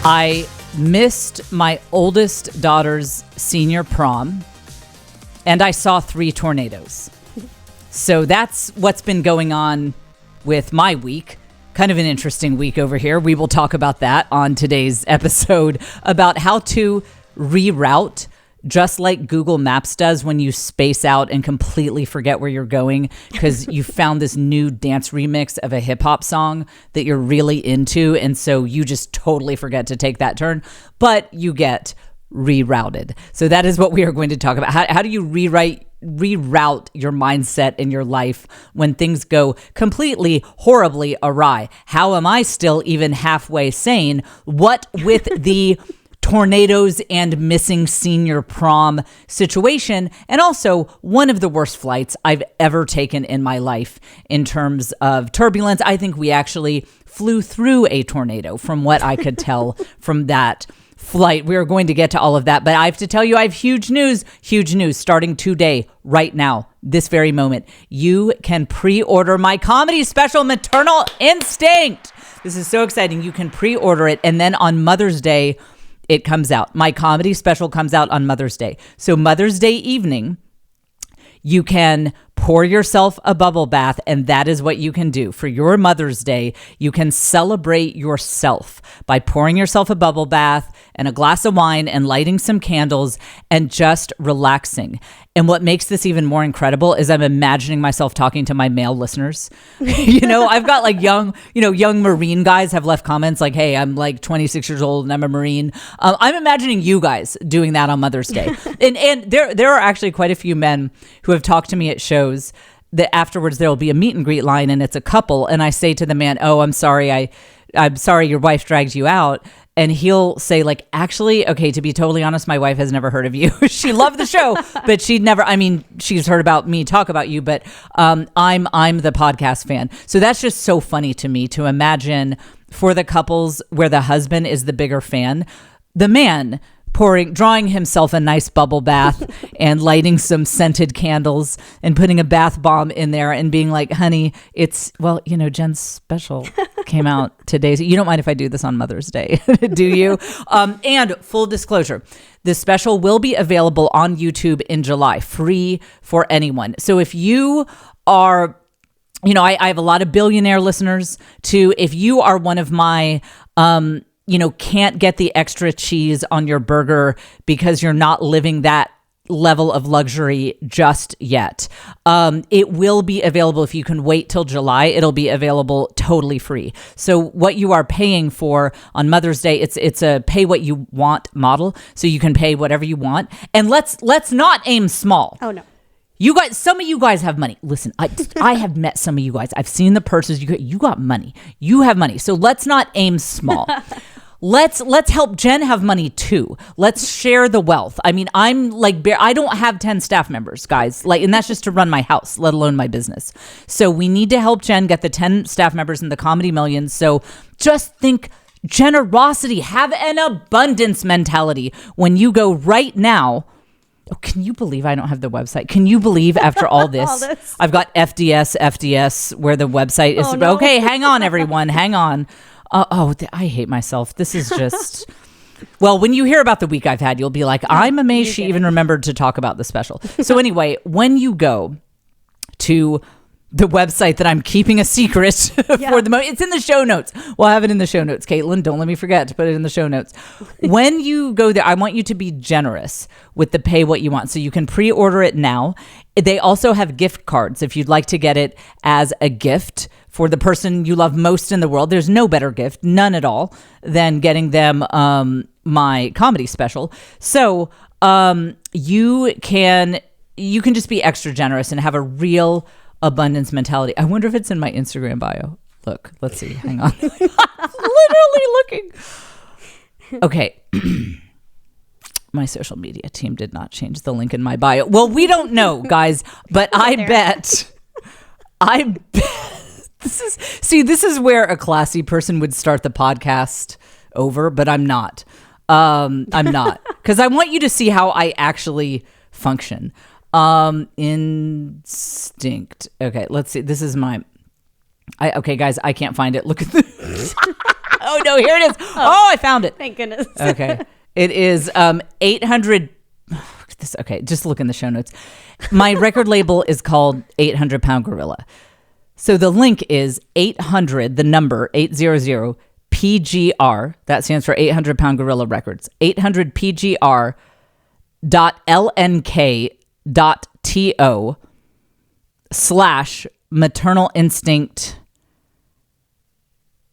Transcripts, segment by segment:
I missed my oldest daughter's senior prom, and I saw 3 tornadoes. So that's what's been going on with my week. Kind of an interesting week over here. We will talk about that on today's episode about how to reroute, just like Google Maps does when you space out and completely forget where you're going because you found this new dance remix of a hip hop song that you're really into. And so you just totally forget to take that turn, but you get rerouted. So that is what we are going to talk about. How do you reroute your mindset in your life when things go completely horribly awry? How am I still even halfway sane? What with the tornadoes and missing senior prom situation, and also one of the worst flights I've ever taken in my life in terms of turbulence. I think we actually flew through a tornado from what I could tell from that flight. We are going to get to all of that, but I have to tell you, I have huge news starting today, right now, this very moment. You can pre-order my comedy special, Maternal Instinct. This is so exciting. You can pre-order it, and then on Mother's Day, it comes out. My comedy special comes out on Mother's Day. So Mother's Day evening, you can pour yourself a bubble bath, and that is what you can do. For your Mother's Day, you can celebrate yourself by pouring yourself a bubble bath and a glass of wine and lighting some candles and just relaxing. And what makes this even more incredible is I'm imagining myself talking to my male listeners. I've got like young Marine guys have left comments like, hey, I'm like 26 years old and I'm a Marine. I'm imagining you guys doing that on Mother's Day. and there are actually quite a few men who have talked to me at shows that afterwards there will be a meet and greet line and it's a couple. And I say to the man, oh, I'm sorry your wife dragged you out. And he'll say like, actually, okay, to be totally honest, my wife has never heard of you. She loved the show, but she's heard about me talk about you, but I'm the podcast fan. So that's just so funny to me to imagine for the couples where the husband is the bigger fan, the man drawing himself a nice bubble bath and lighting some scented candles and putting a bath bomb in there and being like, honey, Jen's special came out today. So you don't mind if I do this on Mother's Day, do you? And full disclosure, the special will be available on YouTube in July, free for anyone. So if you are, I have a lot of billionaire listeners too. If you are one of my, can't get the extra cheese on your burger because you're not living that level of luxury just yet. It will be available if you can wait till July. It'll be available totally free. So what you are paying for on Mother's Day, it's a pay what you want model. So you can pay whatever you want. And let's not aim small. Oh no. You guys, some of you guys have money. Listen, I have met some of you guys. I've seen the purses. You got money. You have money. So let's not aim small. Let's help Jen have money too. Let's share the wealth. I mean, I'm like, I don't have 10 staff members, guys. And that's just to run my house, let alone my business. So we need to help Jen get the 10 staff members in the Comedy Millions. So just think generosity, have an abundance mentality when you go right now. Oh, can you believe I don't have the website? Can you believe after all this, I've got FDS, where the website is. Oh, no. Okay, hang on, everyone. Hang on. I hate myself. This is just... Well, when you hear about the week I've had, you'll be like, I'm amazed she even remembered to talk about the special. So anyway, when you go to the website that I'm keeping a secret for the moment, it's in the show notes. We'll have it in the show notes. Caitlin, don't let me forget to put it in the show notes. When you go there, I want you to be generous with the pay what you want. So you can pre-order it now. They also have gift cards if you'd like to get it as a gift for the person you love most in the world. There's no better gift, none at all, than getting them my comedy special. So you can just be extra generous and have a real abundance mentality. I wonder if it's in my Instagram bio. Look, let's see. Hang on. Literally looking. Okay. My social media team did not change the link in my bio. Well, we don't know, guys, but I bet this is where a classy person would start the podcast over, but I'm not. I'm not, because I want you to see how I actually function. Instinct. Okay, let's see. This is my. Okay, guys, I can't find it. Look at this. Oh, no, here it is. Oh, I found it. Thank goodness. Okay. It is 800. Okay, just look in the show notes. My record label is called 800 Pound Gorilla. So the link is 800, the number 800 PGR. That stands for 800 Pound Gorilla Records. 800 PGR.lnk.to/Maternal Instinct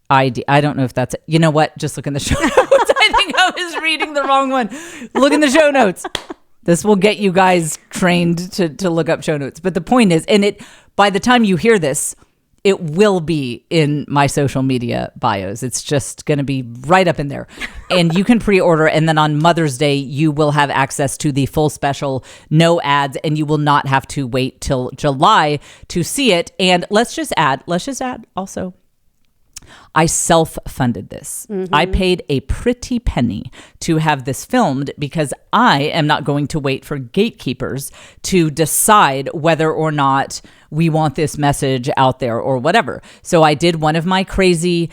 ID. I don't know if that's it. You know what? Just look in the show notes. I think I was reading the wrong one. Look in the show notes. This will get you guys trained to look up show notes. But the point is, and by the time you hear this, it will be in my social media bios. It's just going to be right up in there. And you can pre-order. And then on Mother's Day, you will have access to the full special, no ads, and you will not have to wait till July to see it. And let's just add also, I self-funded this. Mm-hmm. I paid a pretty penny to have this filmed because I am not going to wait for gatekeepers to decide whether or not we want this message out there or whatever. So I did one of my crazy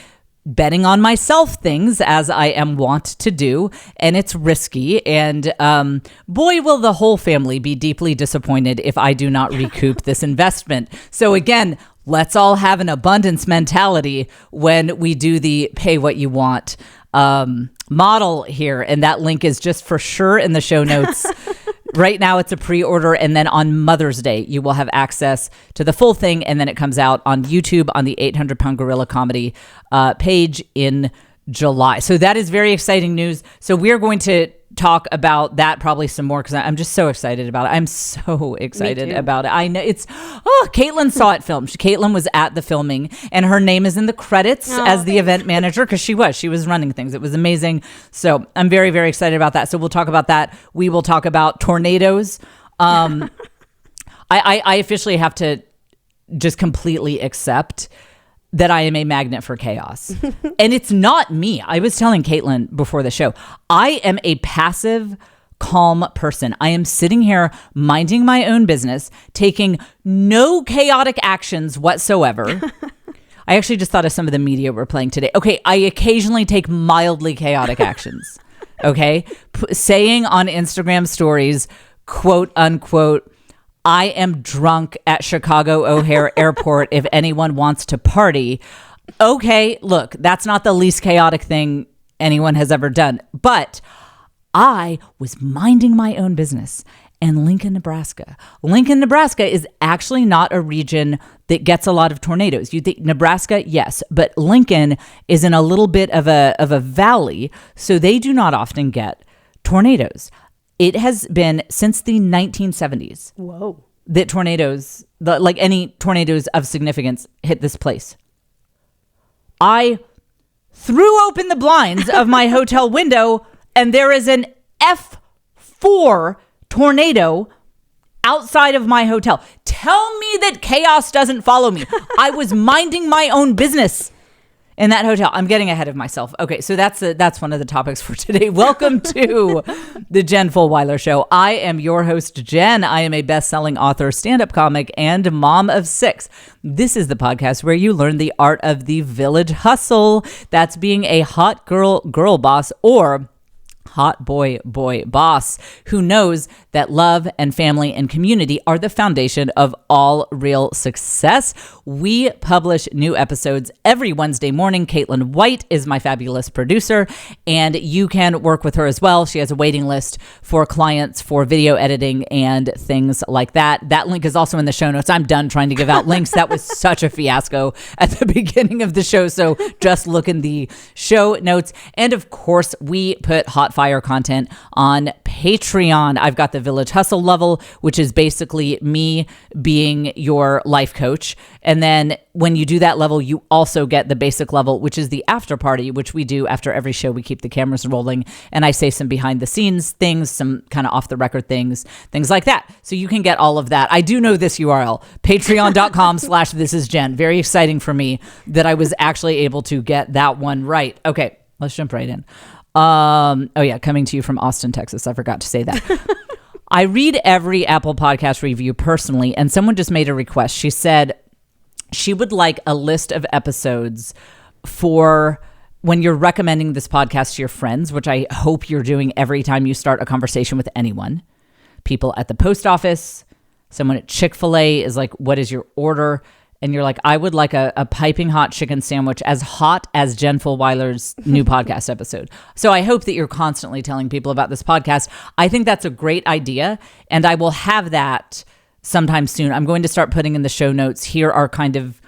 betting on myself things, as I am wont to do, and it's risky. And boy, will the whole family be deeply disappointed if I do not recoup this investment. So again, let's all have an abundance mentality when we do the pay what you want model here. And that link is just for sure in the show notes. Right now it's a pre-order, and then on Mother's Day you will have access to the full thing, and then it comes out on YouTube on the 800 Pound Gorilla Comedy page in July. So that is very exciting news. So we're going to talk about that probably some more because I'm just so excited about it. I'm so excited about it. I know Caitlin saw it filmed. Caitlin was at the filming, and her name is in the credits as the event manager because she was running things. It was amazing. So I'm very, very excited about that. So we'll talk about that. We will talk about tornadoes. I officially have to just completely accept that I am a magnet for chaos. And it's not me. I was telling Caitlin before the show, I am a passive, calm person. I am sitting here minding my own business, taking no chaotic actions whatsoever. I actually just thought of some of the media we're playing today. Okay, I occasionally take mildly chaotic actions. Okay? Saying on Instagram stories, quote unquote, I am drunk at Chicago O'Hare Airport if anyone wants to party. Okay, look, that's not the least chaotic thing anyone has ever done. But I was minding my own business in Lincoln, Nebraska. Lincoln, Nebraska is actually not a region that gets a lot of tornadoes. You think Nebraska, yes, but Lincoln is in a little bit of a valley, so they do not often get tornadoes. It has been since the 1970s that tornadoes, like any tornadoes of significance, hit this place. I threw open the blinds of my hotel window, and there is an F4 tornado outside of my hotel. Tell me that chaos doesn't follow me. I was minding my own business in that hotel. I'm getting ahead of myself. Okay, so that's one of the topics for today. Welcome to the Jen Fulwiler Show. I am your host, Jen. I am a best-selling author, stand-up comic, and mom of 6. This is the podcast where you learn the art of the village hustle. That's being a hot girl boss, or hot boy boss who knows that love and family and community are the foundation of all real success. We publish new episodes every Wednesday morning. Caitlin White is my fabulous producer, and you can work with her as well. She has a waiting list for clients for video editing and things like that. That link is also in the show notes. I'm done trying to give out links. That was such a fiasco at the beginning of the show, so just look in the show notes. And of course, we put hot fire content on Patreon. I've got the Village Hustle level, which is basically me being your life coach. And then when you do that level, you also get the basic level, which is the after party, which we do after every show. We keep the cameras rolling, and I say some behind the scenes things, some kind of off the record things like that. So you can get all of that. I do know this URL, patreon.com/thisisjen. Very exciting for me that I was actually able to get that one right. Okay, let's jump right in. Coming to you from Austin, Texas. I forgot to say that. I read every Apple Podcast review personally, and someone just made a request. She said she would like a list of episodes for when you're recommending this podcast to your friends, which I hope you're doing every time you start a conversation with anyone, people at the post office, someone at Chick-fil-A is like, what is your order? And you're like, I would like a piping hot chicken sandwich as hot as Jen Fulwiler's new podcast episode. So I hope that you're constantly telling people about this podcast. I think that's a great idea. And I will have that sometime soon. I'm going to start putting in the show notes. Here are kind of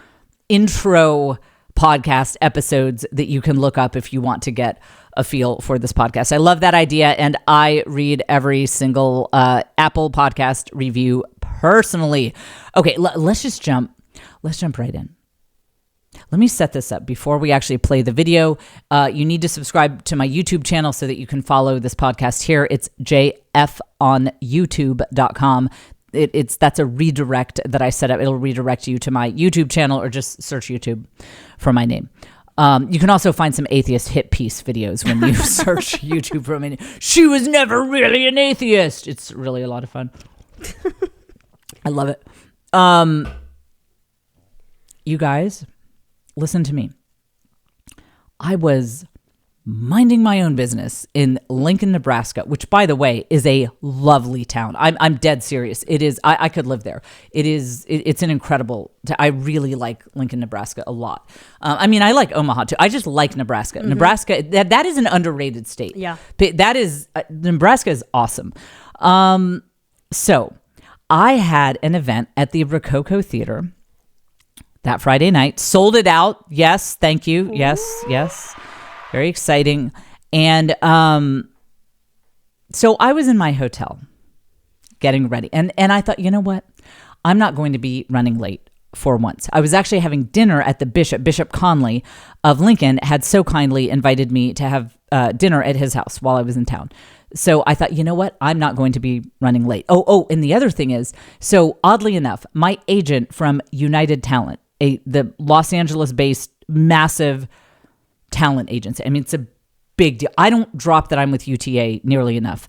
intro podcast episodes that you can look up if you want to get a feel for this podcast. I love that idea, and I read every single Apple podcast review personally. Okay, let's jump right in. Let me set this up before we actually play the video. You need to subscribe to my YouTube channel so that you can follow this podcast here. It's jfonyoutube.com. That's a redirect that I set up. It'll redirect you to my YouTube channel, or just search YouTube for my name. You can also find some atheist hit piece videos when you search YouTube for me. She was never really an atheist. It's really a lot of fun. I love it. You guys, listen to me. I was minding my own business in Lincoln, Nebraska, which, by the way, is a lovely town. I'm dead serious. It is. I could live there. It's an incredible. I really like Lincoln, Nebraska a lot. I mean, I like Omaha too. I just like Nebraska. Mm-hmm. Nebraska, that is an underrated state. Yeah, that is. Nebraska is awesome. So I had an event at the Rococo Theater that Friday night. Sold it out. Yes, thank you. Yes. Very exciting. And so I was in my hotel getting ready. And I thought, you know what? I'm not going to be running late for once. I was actually having dinner at the Bishop Conley of Lincoln had so kindly invited me to have dinner at his house while I was in town. So I thought, you know what? I'm not going to be running late. Oh, and the other thing is, so oddly enough, my agent from United Talent, the Los Angeles-based massive talent agency. I mean, it's a big deal. I don't drop that I'm with UTA nearly enough.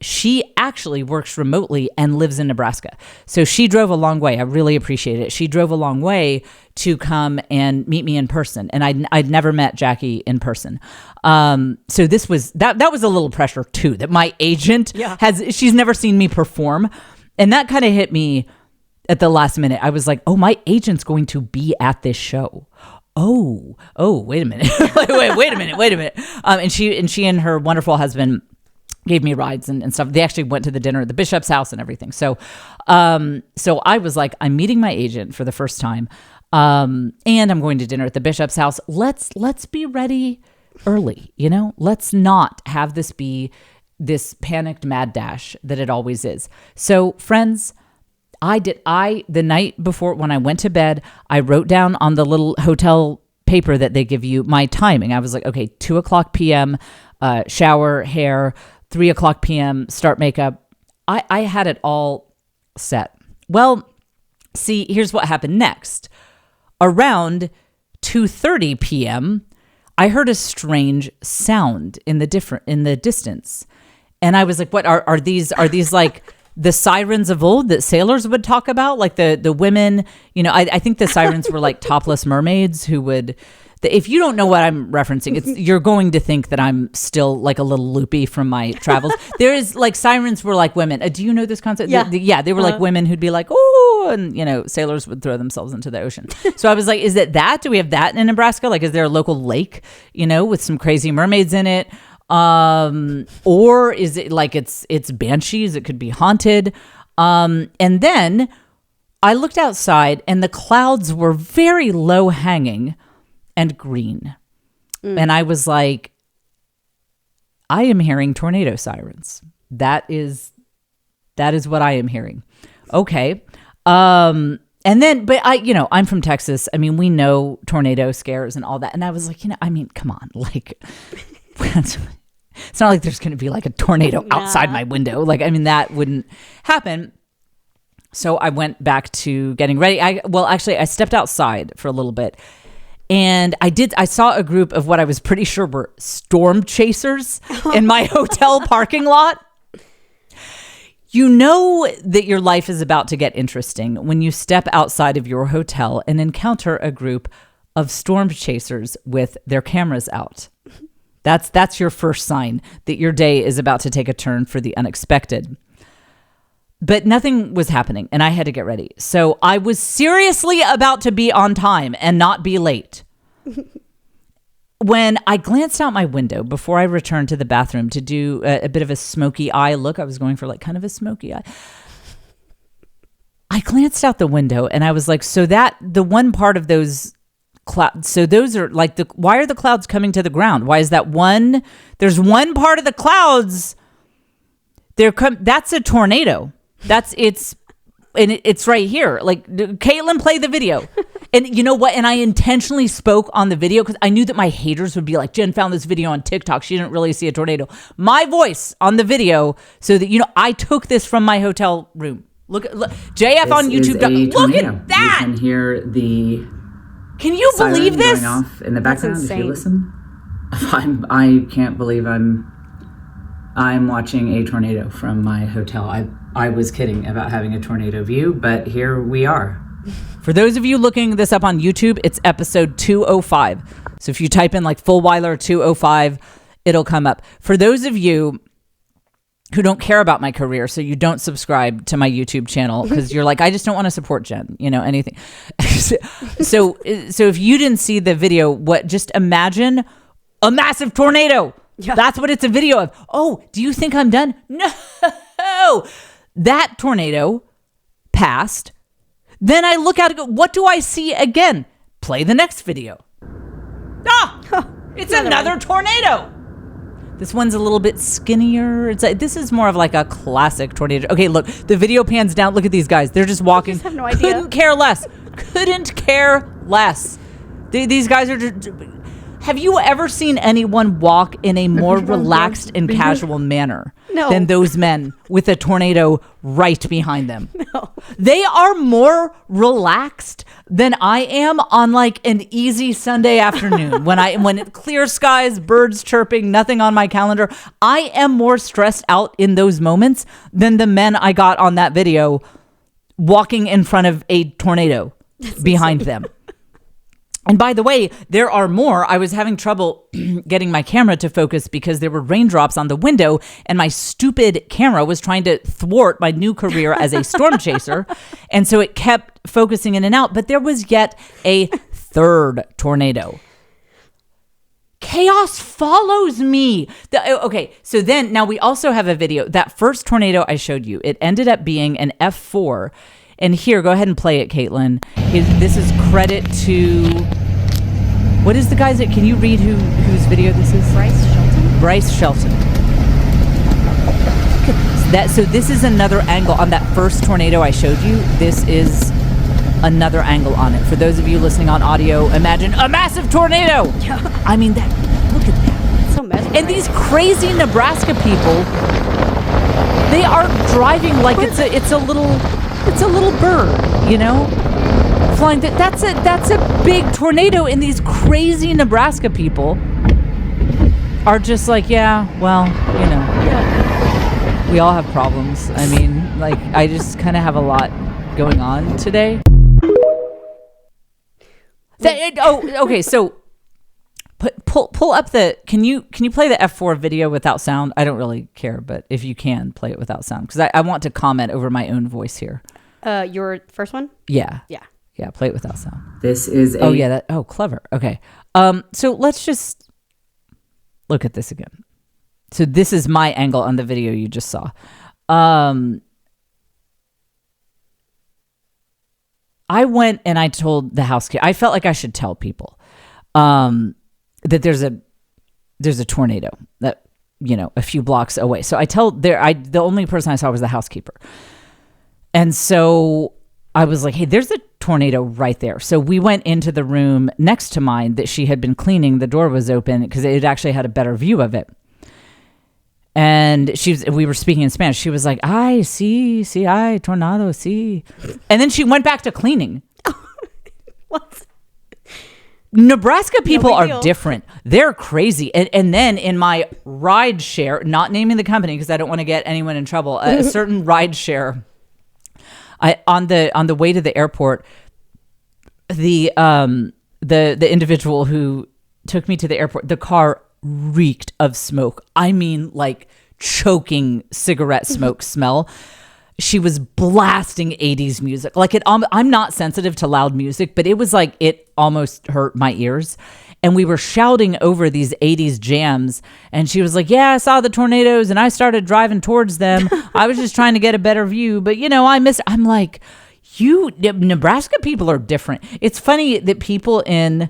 She actually works remotely and lives in Nebraska. So she drove a long way. I really appreciate it. She drove a long way to come and meet me in person. And I'd never met Jackie in person. So this was, that was a little pressure too, that my agent she's never seen me perform. And that kind of hit me at the last minute. I was like, oh, my agent's going to be at this show. Oh, wait a minute. wait a minute. And she and her wonderful husband gave me rides and stuff. They actually went to the dinner at the bishop's house and everything. So I was like, I'm meeting my agent for the first time. And I'm going to dinner at the bishop's house. Let's be ready early, let's not have this be this panicked mad dash that it always is. So friends, the night before when I went to bed, I wrote down on the little hotel paper that they give you my timing. I was like, okay, 2:00 p.m., shower, hair, 3:00 p.m., start makeup. I had it all set. Well, see, here's what happened next. Around 2:30 p.m., I heard a strange sound in the distance. And I was like, what are these like the sirens of old that sailors would talk about, like the women, I think the sirens were like topless mermaids who would, if you don't know what I'm referencing, you're going to think that I'm still like a little loopy from my travels. There is like sirens were like women. Do you know this concept? Yeah. They were like women who'd be like, oh, and sailors would throw themselves into the ocean. So I was like, is it that? Do we have that in Nebraska? Like, is there a local lake, with some crazy mermaids in it? Or is it like it's banshees? It could be haunted. And then I looked outside and the clouds were very low hanging and green. And I was like, I am hearing tornado sirens. That is what I am hearing. Okay. And then, but I'm from Texas. I mean, we know tornado scares and all that. And I was like, come on, like, it's not like there's going to be like a tornado outside my window. Like, that wouldn't happen. So I went back to getting ready. I stepped outside for a little bit and I saw a group of what I was pretty sure were storm chasers in my hotel parking lot. You know that your life is about to get interesting when you step outside of your hotel and encounter a group of storm chasers with their cameras out. That's your first sign that your day is about to take a turn for the unexpected. But nothing was happening, and I had to get ready. So I was seriously about to be on time and not be late. When I glanced out my window before I returned to the bathroom to do a bit of a smoky eye look, I was going for like kind of a smoky eye. I glanced out the window and I was like, so that the one part of those clouds, so those are like why are the clouds coming to the ground? Why is that one? There's one part of the clouds. That's a tornado. It's right here. Like, Caitlin, play the video. And you know what? And I intentionally spoke on the video because I knew that my haters would be like, Jen found this video on TikTok. She didn't really see a tornado. My voice on the video so that, I took this from my hotel room. Look JF this on YouTube. Look at that. You can hear the Can you believe this? Going off in the background if you listen. I can't believe I'm watching a tornado from my hotel. I was kidding about having a tornado view, but here we are. For those of you looking this up on YouTube, it's episode 205. So if you type in like Fulwiler 205, it'll come up. For those of you who don't care about my career, so you don't subscribe to my YouTube channel because you're like, I just don't want to support Jen, anything. So if you didn't see the video, just imagine a massive tornado. Yeah. That's what it's a video of. Oh, do you think I'm done? No. That tornado passed. Then I look out and go, what do I see again? Play the next video. It's another tornado. This one's a little bit skinnier. This is more of like a classic tornado. Okay, look, the video pans down. Look at these guys. They're just walking. I just have no idea. Couldn't care less. These guys are just... Have you ever seen anyone walk in a more relaxed and casual manner than those men with a tornado right behind them? No. They are more relaxed than I am on like an easy Sunday afternoon when clear skies, birds chirping, nothing on my calendar. I am more stressed out in those moments than the men I got on that video walking in front of a tornado behind them. And by the way, there are more. I was having trouble getting my camera to focus because there were raindrops on the window and my stupid camera was trying to thwart my new career as a storm chaser. And so it kept focusing in and out. But there was yet a third tornado. Chaos follows me. Okay, so then now we also have a video. That first tornado I showed you, it ended up being an F4. And here, go ahead and play it, Caitlin. This is credit to... What is the guy's... Can you read whose video this is? Bryce Shelton. So this is another angle. On that first tornado I showed you, this is another angle on it. For those of you listening on audio, imagine a massive tornado! Yeah. I mean, look at that. It's so mesmerizing. And these crazy Nebraska people, they are driving like it's a little bird, flying. That's a big tornado, and these crazy Nebraska people are just like, yeah, well, we all have problems. I mean, like, I just kind of have a lot going on today. Okay, so pull up can you play the F4 video without sound? I don't really care, but if you can, play it without sound because I want to comment over my own voice here. Your first one? Yeah, play it without sound. This is clever. Okay, so let's just look at this again. So this is my angle on the video you just saw. I went and I told the housekeeper. I felt like I should tell people that there's a tornado that a few blocks away. So the only person I saw was the housekeeper. And so I was like, hey, there's a tornado right there. So we went into the room next to mine that she had been cleaning. The door was open because it actually had a better view of it. And we were speaking in Spanish. She was like, ay, sí, tornado, sí. And then she went back to cleaning. What? Nebraska people are different. They're crazy. And then in my ride share, not naming the company because I don't want to get anyone in trouble, a certain ride share, on the way to the airport, the the individual who took me to the airport, the car reeked of smoke. I mean, like choking cigarette smoke smell. She was blasting 80s music. Like I'm not sensitive to loud music, but it was like it almost hurt my ears. And we were shouting over these 80s jams. And she was like, yeah, I saw the tornadoes and I started driving towards them. I was just trying to get a better view. But, I'm like, Nebraska people are different. It's funny that people in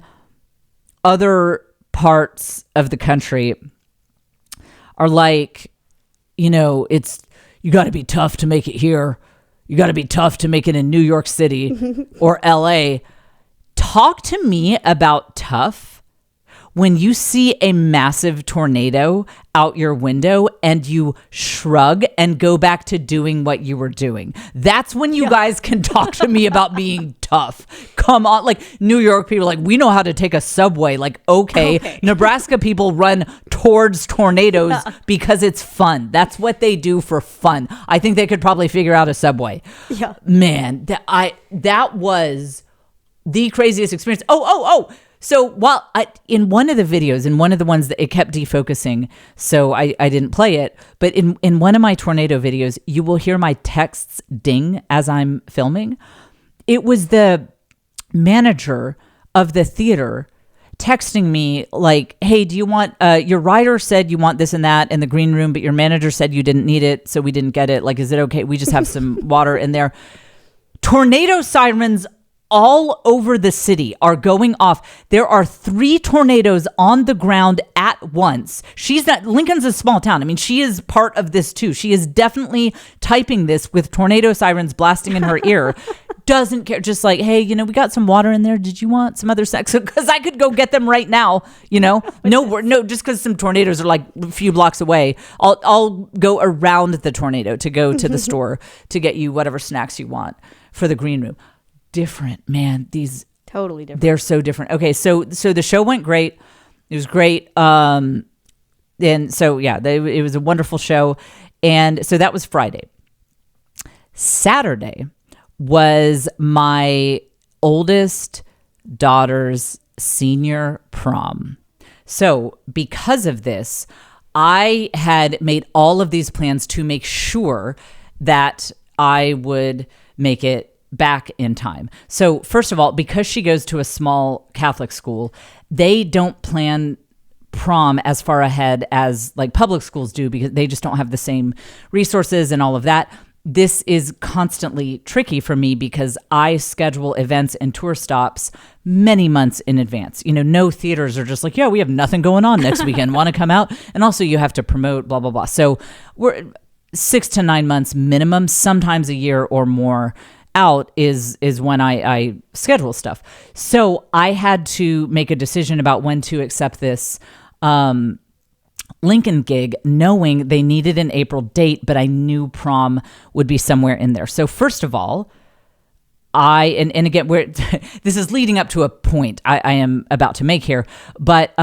other parts of the country are like, it's, you got to be tough to make it here. You got to be tough to make it in New York City or LA. Talk to me about tough when you see a massive tornado out your window and you shrug and go back to doing what you were doing. That's when you guys can talk to me about being tough. Come on. Like New York people, like, we know how to take a subway. Like, okay. Nebraska people run towards tornadoes because it's fun. That's what they do for fun. I think they could probably figure out a subway. Yeah. Man, that was the craziest experience. So while in one of the videos, in one of the ones that it kept defocusing, so I didn't play it, but in one of my tornado videos, you will hear my texts ding as I'm filming. It was the manager of the theater texting me like, hey, do you want, your writer said you want this and that in the green room, but your manager said you didn't need it, so we didn't get it. Like, is it okay? We just have some water in there. Tornado sirens all over the city are going off. There are 3 tornadoes on the ground at once. Lincoln's a small town. I mean, she is part of this too. She is definitely typing this with tornado sirens blasting in her ear. Doesn't care. Just like, hey, we got some water in there. Did you want some other sex? Because I could go get them right now. No, just because some tornadoes are like a few blocks away. I'll go around the tornado to go to the store to get you whatever snacks you want for the green room. Different, man. These totally different. They're so different. Okay, so the show went great. It was great. And so it was a wonderful show. And so that was Friday. Saturday was my oldest daughter's senior prom. So because of this, I had made all of these plans to make sure that I would make it back in time. So first of all, because she goes to a small Catholic school, they don't plan prom as far ahead as like public schools do because they just don't have the same resources and all of that. This is constantly tricky for me because I schedule events and tour stops many months in advance. No theaters are just like, yeah, we have nothing going on next weekend. Want to come out? And also you have to promote, blah, blah, blah. So we're 6 to 9 months minimum, sometimes a year or more out is when I schedule stuff. So I had to make a decision about when to accept this Lincoln gig, knowing they needed an April date, but I knew prom would be somewhere in there. So first of all, and again, this is leading up to a point I am about to make here, but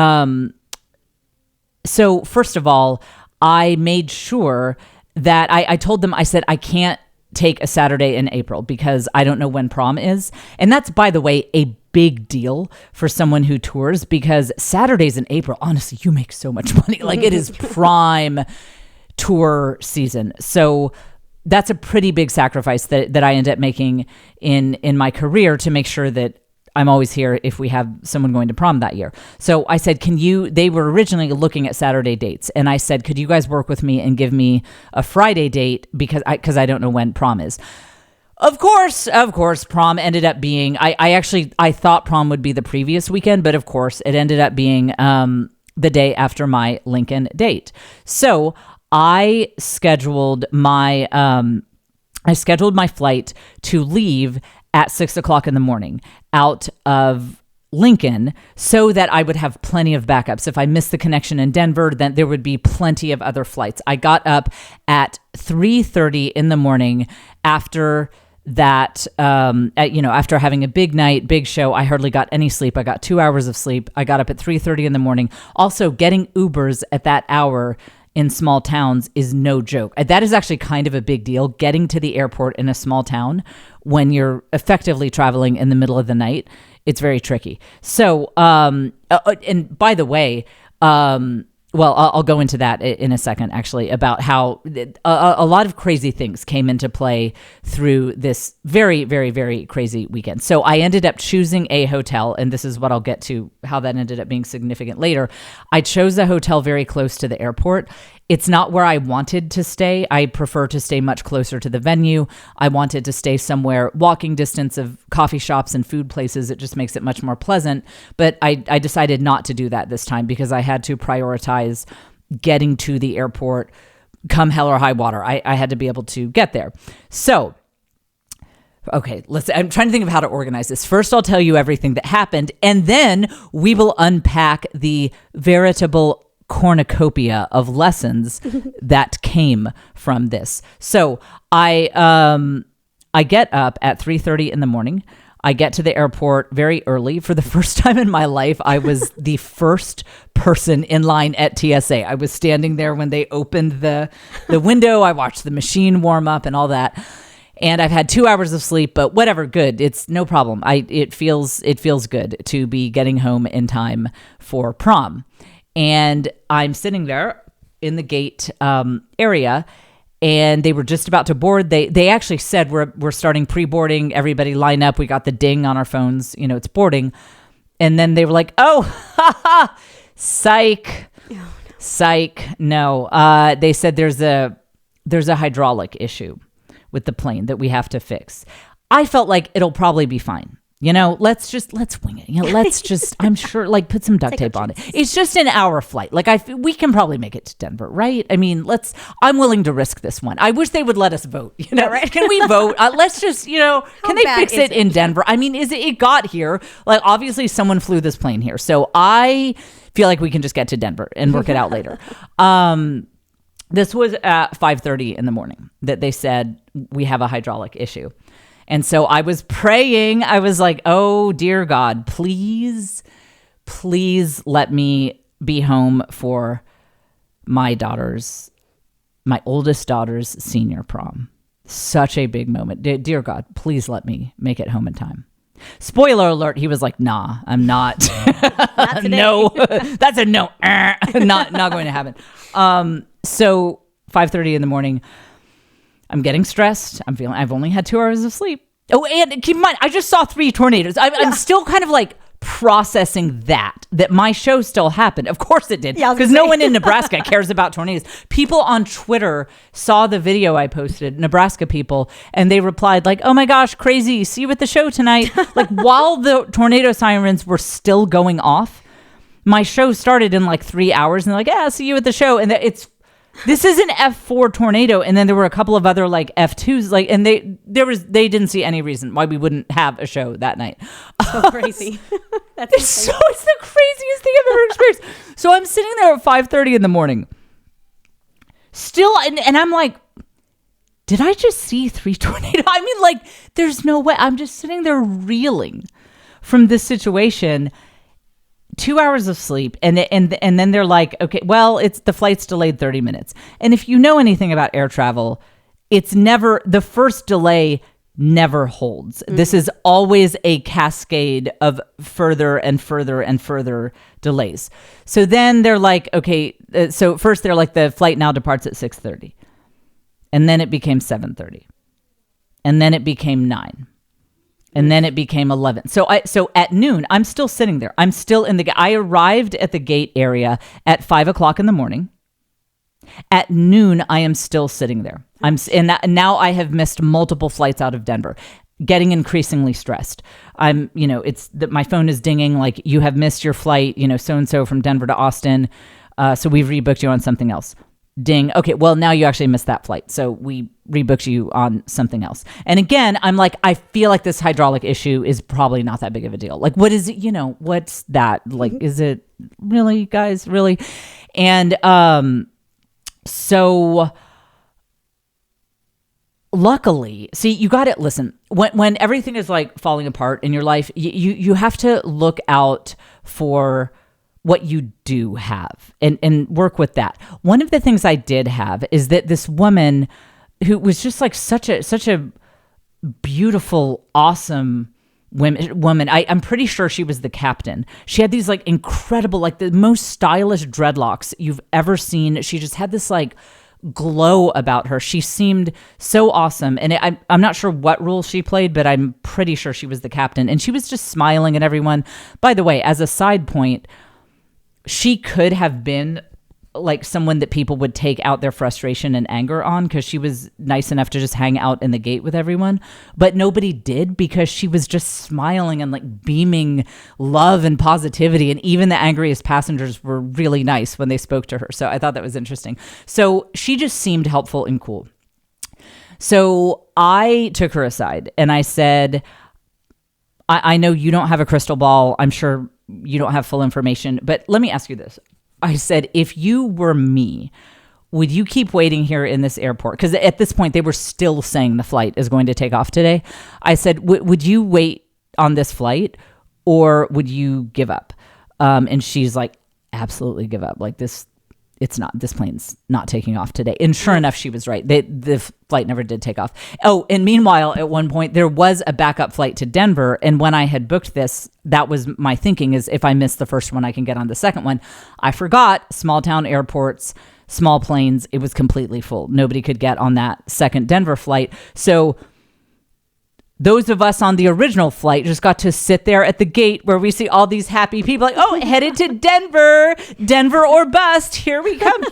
so first of all, I made sure that I told them, I said, I can't take a Saturday in April because I don't know when prom is. And that's, by the way, a big deal for someone who tours because Saturdays in April, honestly, you make so much money. Like it is prime tour season. So that's a pretty big sacrifice that I end up making in my career to make sure that I'm always here if we have someone going to prom that year. So I said, they were originally looking at Saturday dates. And I said, could you guys work with me and give me a Friday date because I don't know when prom is. Of course, prom ended up being, I thought prom would be the previous weekend, but of course it ended up being the day after my Lincoln date. So I scheduled my flight to leave at 6:00 in the morning out of Lincoln so that I would have plenty of backups. If I missed the connection in Denver, then there would be plenty of other flights. I got up at 3:30 in the morning after that, after having a big night, big show. I hardly got any sleep. I got 2 hours of sleep. I got up at 3:30 in the morning. Also, getting Ubers at that hour in small towns is no joke. That is actually kind of a big deal, getting to the airport in a small town when you're effectively traveling in the middle of the night. It's very tricky. So, and by the way, well, I'll go into that in a second, actually, about how a lot of crazy things came into play through this very, very, very crazy weekend. So I ended up choosing a hotel, and this is what I'll get to, how that ended up being significant later. I chose a hotel very close to the airport. It's not where I wanted to stay. I prefer to stay much closer to the venue. I wanted to stay somewhere walking distance of coffee shops and food places. It just makes it much more pleasant. But I decided not to do that this time because I had to prioritize getting to the airport come hell or high water. I had to be able to get there. So, okay, I'm trying to think of how to organize this. First, I'll tell you everything that happened, and then we will unpack the veritable cornucopia of lessons that came from this. So I get up at 3:30 in the morning. I get to the airport very early. For the first time in my life, I was the first person in line at TSA. I was standing there when they opened the window. I watched the machine warm up and all that. And I've had 2 hours of sleep, but whatever, good. It's no problem. It feels good to be getting home in time for prom. And I'm sitting there in the gate area, and they were just about to board. They actually said, we're starting pre-boarding. Everybody line up. We got the ding on our phones. It's boarding. And then they were like, oh, psych. Oh, no. Psych. No. They said there's a hydraulic issue with the plane that we have to fix. I felt like it'll probably be fine. Let's wing it. I'm sure, put some duct tape on it. It's just an hour flight. We can probably make it to Denver, right? I mean, I'm willing to risk this one. I wish they would let us vote. Right? Can we vote? Let's just, can they fix it in Denver? I mean, it got here? Obviously someone flew this plane here. So I feel like we can just get to Denver and work it out later. This was at 5:30 in the morning that they said we have a hydraulic issue. And so I was praying. I was like, oh, dear God, please let me be home for my oldest daughter's senior prom. Such a big moment. Dear God, please let me make it home in time. Spoiler alert, he was like, nah, I'm not. Not today. No, that's a no. Not going to happen. So 5:30 in the morning, I'm getting stressed. I've only had 2 hours of sleep. Oh, and keep in mind, I just saw 3 tornadoes. I'm still kind of processing that my show still happened. Of course it did. Because no one in Nebraska cares about tornadoes. People on Twitter saw the video I posted, Nebraska people, and they replied oh my gosh, crazy. See you at the show tonight. While the tornado sirens were still going off, my show started in 3 hours, and they're yeah, see you at the show. And this is an F4 tornado, and then there were a couple of other F2s, and they didn't see any reason why we wouldn't have a show that night. So crazy. It's the craziest thing I've ever experienced. So I'm sitting there at 5:30 in the morning, still, and I'm like, did I just see 3 tornadoes? I mean, there's no way. I'm just sitting there reeling from this situation. 2 hours of sleep, and then they're like, okay, well, the flight's delayed 30 minutes. And if you know anything about air travel, it's never, the first delay never holds. Mm-hmm. This is always a cascade of further and further and further delays. So then they're like, okay, so first they're like, the flight now departs at 6:30. And then it became 7:30. And then it became 9. And then it became 11. So at noon, I'm still sitting there. I'm still I arrived at the gate area at 5:00 in the morning. At noon, I am still sitting there. Now I have missed multiple flights out of Denver, getting increasingly stressed. It's that my phone is dinging you have missed your flight, so-and-so from Denver to Austin. So we've rebooked you on something else. Ding. Okay, well, now you actually missed that flight. So we rebooked you on something else. And again, I'm I feel like this hydraulic issue is probably not that big of a deal. What is it? What's that? Is it really, guys? Really? And so luckily, see, you got it. Listen, when everything is falling apart in your life, you have to look out for what you do have and work with that. One of the things I did have is that this woman who was just like such a beautiful, awesome woman. I'm pretty sure she was the captain. She had these like incredible, like the most stylish dreadlocks you've ever seen. She just had this like glow about her. She seemed so awesome. And I'm not sure what role she played, but I'm pretty sure she was the captain. And she was just smiling at everyone. By the way, as a side point, she could have been like someone that people would take out their frustration and anger on, because she was nice enough to just hang out in the gate with everyone. But nobody did, because she was just smiling and like beaming love and positivity. And even the angriest passengers were really nice when they spoke to her. So I thought that was interesting. So she just seemed helpful and cool. So I took her aside and I said, I know you don't have a crystal ball. I'm sure you don't have full information, but let me ask you this. I said, if you were me, would you keep waiting here in this airport? Because at this point, they were still saying the flight is going to take off today. I said, would you wait on this flight, or would you give up? And she's like, absolutely give up. Like this plane's not taking off today. And sure enough, she was right. The flight never did take off. Oh, and meanwhile, at one point, there was a backup flight to Denver. And when I had booked this, that was my thinking, is if I miss the first one, I can get on the second one. I forgot, small town airports, small planes, it was completely full. Nobody could get on that second Denver flight. So those of us on the original flight just got to sit there at the gate where we see all these happy people like, oh, headed to Denver or bust. Here we come.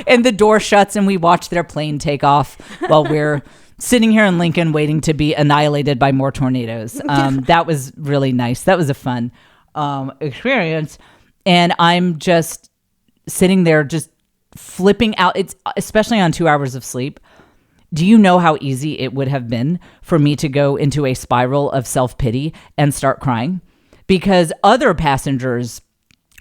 And the door shuts and we watch their plane take off while we're sitting here in Lincoln waiting to be annihilated by more tornadoes. That was really nice. That was a fun experience. And I'm just sitting there just flipping out. It's especially on 2 hours of sleep. Do you know how easy it would have been for me to go into a spiral of self-pity and start crying? Because other passengers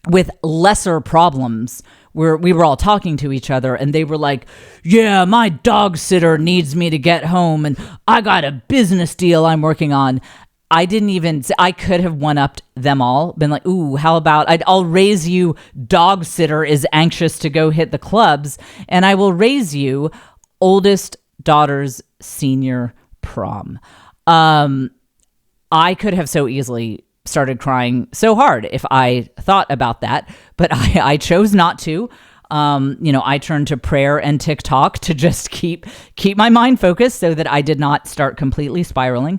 with lesser problems, we were all talking to each other and they were like, yeah, my dog sitter needs me to get home and I got a business deal I'm working on. I could have one-upped them all, been like, ooh, how about I'll raise you dog sitter is anxious to go hit the clubs, and I will raise you oldest daughter's senior prom. I could have so easily started crying so hard if I thought about that, but I chose not to. I turned to prayer and TikTok to just keep my mind focused so that I did not start completely spiraling.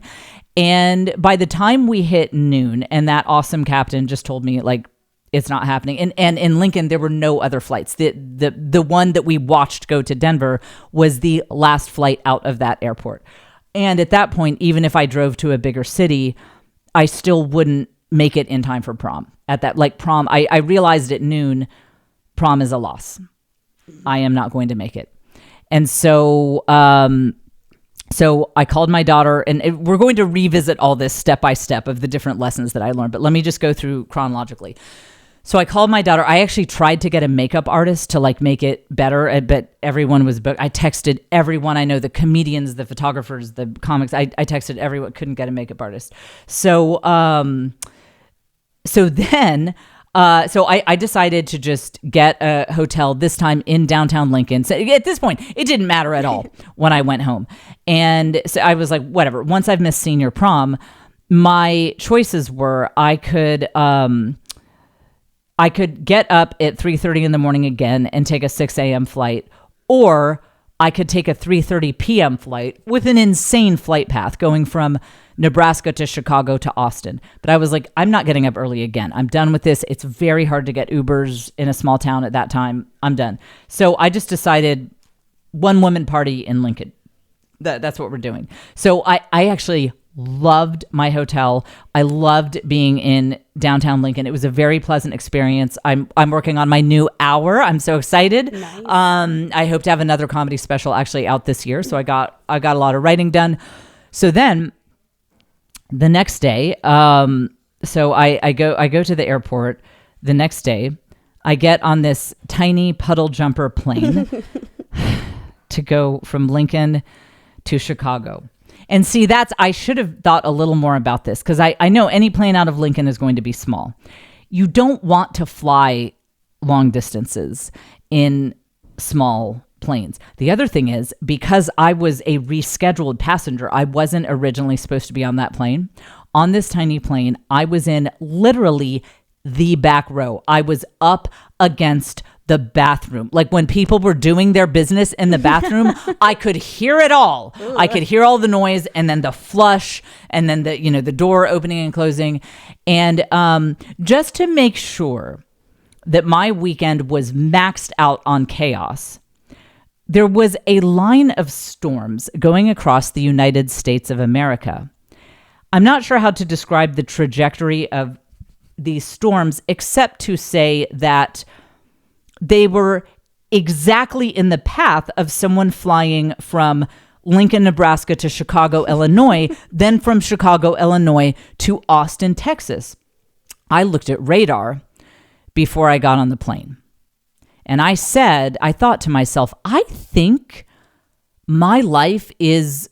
And by the time we hit noon, and that awesome captain just told me, like, it's not happening. And in Lincoln, there were no other flights. The one that we watched go to Denver was the last flight out of that airport. And at that point, even if I drove to a bigger city, I still wouldn't make it in time for prom. At that, like prom, I realized at noon, prom is a loss. I am not going to make it. And so I called my daughter, and we're going to revisit all this step by step of the different lessons that I learned, but let me just go through chronologically. So I called my daughter. I actually tried to get a makeup artist to like make it better, but everyone was booked. I texted everyone I know, the comedians, the photographers, the comics. I texted everyone, couldn't get a makeup artist. So I decided to just get a hotel, this time in downtown Lincoln. So at this point, it didn't matter at all when I went home. And so I was like, whatever. Once I've missed senior prom, my choices were I could get up at 3:30 in the morning again and take a 6 a.m. flight, or I could take a 3:30 p.m. flight with an insane flight path going from Nebraska to Chicago to Austin. But I was like, I'm not getting up early again. I'm done with this. It's very hard to get Ubers in a small town at that time. I'm done. So I just decided one woman party in Lincoln. That's what we're doing. So I actually loved my hotel. I loved being in downtown Lincoln. It was a very pleasant experience. I'm working on my new hour. I'm so excited. Nice. I hope to have another comedy special actually out this year. So I got a lot of writing done. So then the next day, so I go to the airport the next day. I get on this tiny puddle jumper plane to go from Lincoln to Chicago. And see, I should have thought a little more about this, because I know any plane out of Lincoln is going to be small. you don't want to fly long distances in small planes. The other thing is, because I was a rescheduled passenger, I wasn't originally supposed to be on that plane. On this tiny plane, I was in literally the back row. I was up against the bathroom. Like when people were doing their business in the bathroom, I could hear it all. I could hear all the noise, and then the flush, and then the door opening and closing. And just to make sure that my weekend was maxed out on chaos, there was a line of storms going across the United States of America. I'm not sure how to describe the trajectory of these storms, except to say that they were exactly in the path of someone flying from Lincoln, Nebraska to Chicago, Illinois, then from Chicago, Illinois to Austin, Texas. I looked at radar before I got on the plane. And I thought to myself, I think my life is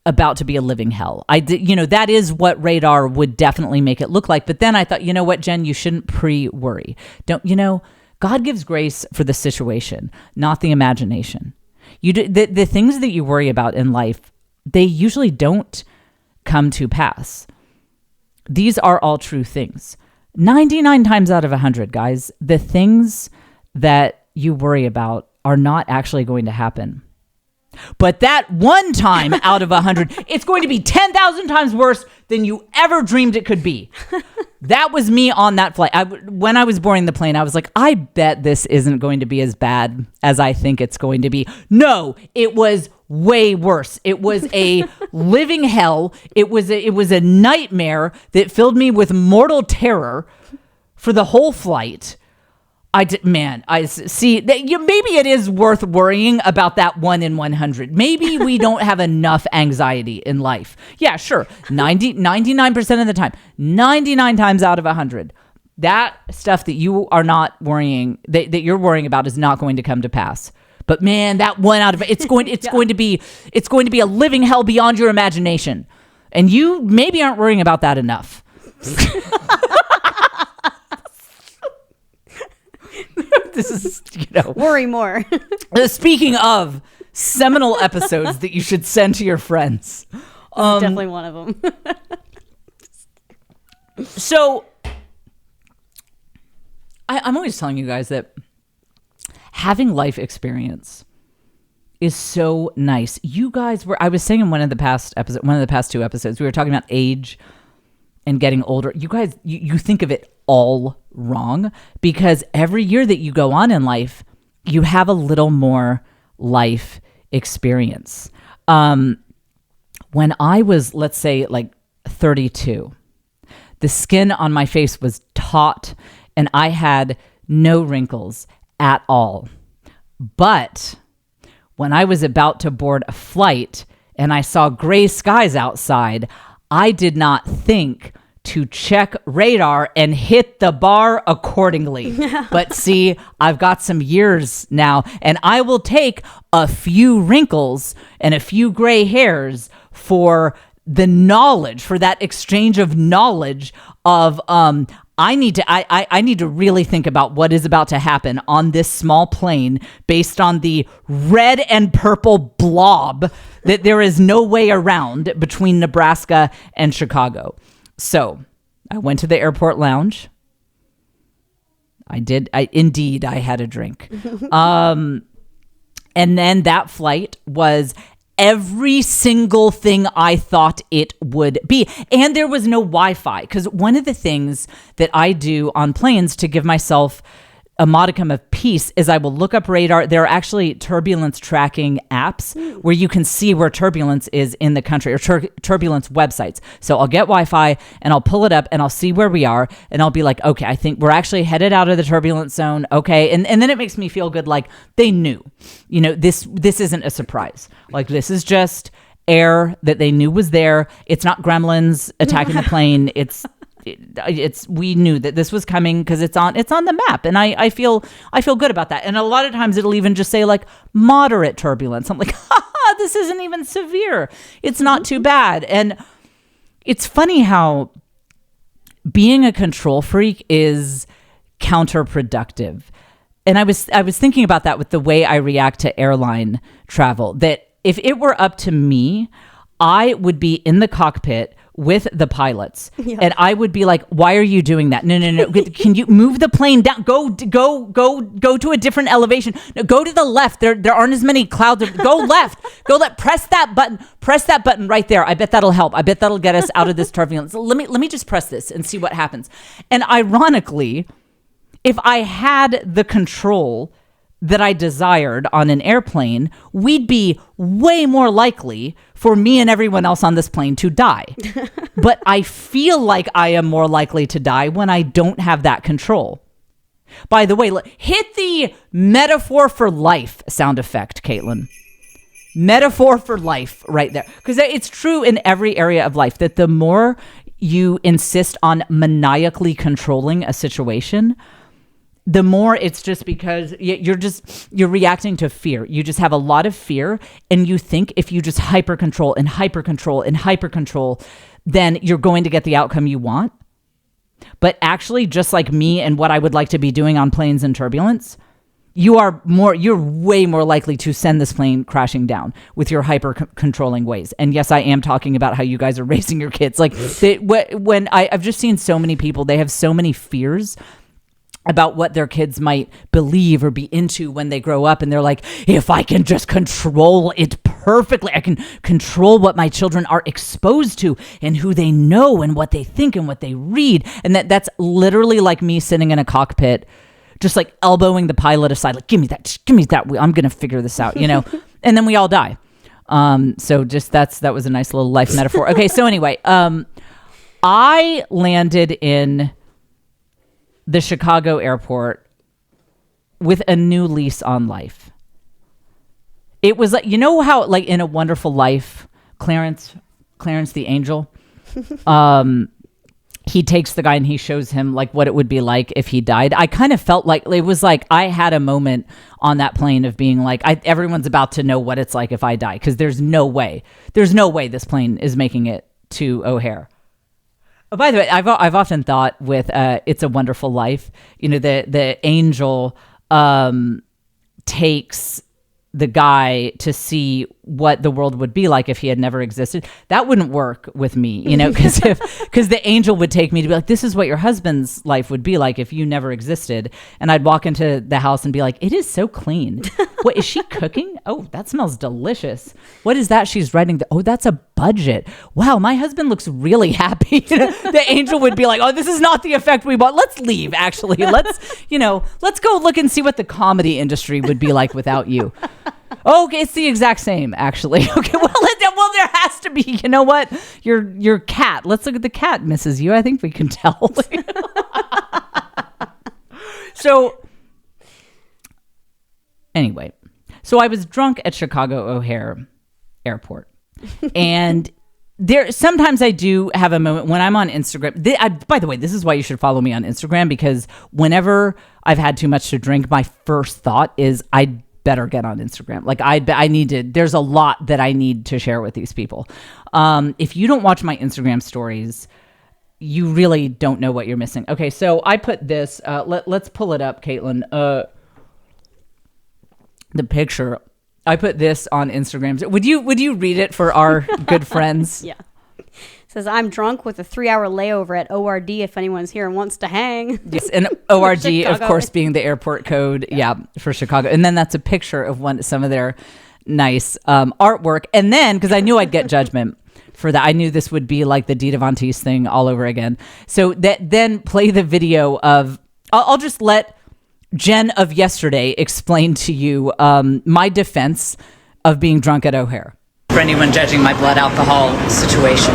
about to be a living hell. That is what radar would definitely make it look like. But then I thought, you know what, Jen, you shouldn't pre-worry. God gives grace for the situation, not the imagination. The things that you worry about in life, they usually don't come to pass. These are all true things. 99 times out of 100, guys, the things that you worry about are not actually going to happen. But that one time out of 100, it's going to be 10,000 times worse than you ever dreamed it could be. That was me on that flight. When I was boarding the plane, I was like, I bet this isn't going to be as bad as I think it's going to be. No, it was way worse. It was a living hell. It was a nightmare that filled me with mortal terror for the whole flight. I see that maybe it is worth worrying about that 1 in 100. Maybe we don't have enough anxiety in life. Yeah, sure. 99% of the time, 99 times out of 100, that stuff that you are not worrying, that you're worrying about is not going to come to pass. But man, that one out of it's going to be a living hell beyond your imagination. And you maybe aren't worrying about that enough. This is, worry more. Speaking of seminal episodes that you should send to your friends. Definitely one of them. So I'm always telling you guys that having life experience is so nice. You guys I was saying in one of the past 2 episodes, we were talking about age and getting older. You guys, you think of it all wrong, because every year that you go on in life, you have a little more life experience. When I was, let's say, like 32, the skin on my face was taut and I had no wrinkles at all. But when I was about to board a flight and I saw gray skies outside, I did not think to check radar and hit the bar accordingly. But see, I've got some years now, and I will take a few wrinkles and a few gray hairs for the knowledge, for that exchange of knowledge of I need to really think about what is about to happen on this small plane based on the red and purple blob that there is no way around between Nebraska and Chicago. So I went to the airport lounge. I had a drink. And then that flight was every single thing I thought it would be. And there was no Wi-Fi, because one of the things that I do on planes to give myself a modicum of peace is I will look up radar. There are actually turbulence tracking apps where you can see where turbulence is in the country, or turbulence websites. So I'll get Wi-Fi and I'll pull it up and I'll see where we are, and I'll be like, okay, I think we're actually headed out of the turbulence zone. Okay. And then it makes me feel good. Like they knew, this isn't a surprise. Like this is just air that they knew was there. It's not gremlins attacking the plane. We knew that this was coming because it's on the map, and I feel good about that. And a lot of times it'll even just say like moderate turbulence. I'm like, this isn't even severe. It's not too bad. And it's funny how being a control freak is counterproductive. And I was thinking about that with the way I react to airline travel, that if it were up to me, I would be in the cockpit with the pilots, and I would be like, why are you doing that? No. Can you move the plane down? Go to a different elevation. No, go to the left. There aren't as many clouds. Go left. Press that button right there. I bet that'll help. I bet that'll get us out of this turbulence. Let me just press this and see what happens. And ironically, if I had the control that I desired on an airplane, we'd be way more likely for me and everyone else on this plane to die. But I feel like I am more likely to die when I don't have that control. By the way, hit the metaphor for life sound effect, Caitlin. Metaphor for life right there. Because it's true in every area of life that the more you insist on maniacally controlling a situation, the more it's just because you're reacting to fear. You just have a lot of fear, and you think if you just hyper control, then you're going to get the outcome you want. But actually, just like me and what I would like to be doing on planes in turbulence, you're way more likely to send this plane crashing down with your hyper controlling ways. And yes, I am talking about how you guys are raising your kids. Like when I've just seen so many people, they have so many fears about what their kids might believe or be into when they grow up. And they're like, if I can just control it perfectly, I can control what my children are exposed to and who they know and what they think and what they read. And that's literally like me sitting in a cockpit, just like elbowing the pilot aside, like, give me that, I'm going to figure this out, and then we all die. So just that was a nice little life metaphor. Okay. So anyway, I landed in the Chicago airport with a new lease on life. It was like, how like in A Wonderful Life, Clarence the angel, he takes the guy and he shows him like what it would be like if he died. I kind of felt like it was like I had a moment on that plane of being like, everyone's about to know what it's like if I die, because there's no way this plane is making it to O'Hare. Oh, by the way, I've often thought with It's a Wonderful Life, the angel takes the guy to see what the world would be like if he had never existed. That wouldn't work with me, because the angel would take me to be like, this is what your husband's life would be like if you never existed. And I'd walk into the house and be like, it is so clean. What is she cooking? Oh, that smells delicious. What is that she's writing? Oh, that's a budget. Wow, my husband looks really happy. The angel would be like, oh, this is not the effect we want. Let's leave, actually. Let's go look and see what the comedy industry would be like without you. Okay, it's the exact same, actually. Okay, well, there has to be. You know what? Your cat. Let's look at the cat, Mrs. You. I think we can tell. So, anyway, I was drunk at Chicago O'Hare Airport, and sometimes I do have a moment when I'm on Instagram. By the way, this is why you should follow me on Instagram, because whenever I've had too much to drink, my first thought is I better get on Instagram. Like I need to, there's a lot that I need to share with these people. If you don't watch my Instagram stories, you really don't know what you're missing. Okay. So I put this, let's pull it up, Caitlin. The picture, I put this on Instagram. Would you read it for our good friends? Yeah. It says, I'm drunk with a 3-hour layover at ORD if anyone's here and wants to hang. Yes, and ORD, of course, being the airport code, for Chicago. And then that's a picture of some of their nice artwork. And then, because I knew I'd get judgment for that, I knew this would be like the Dita Von Teese thing all over again. So then play the video of, I'll just let Jen of yesterday explain to you my defense of being drunk at O'Hare. For anyone judging my blood alcohol situation,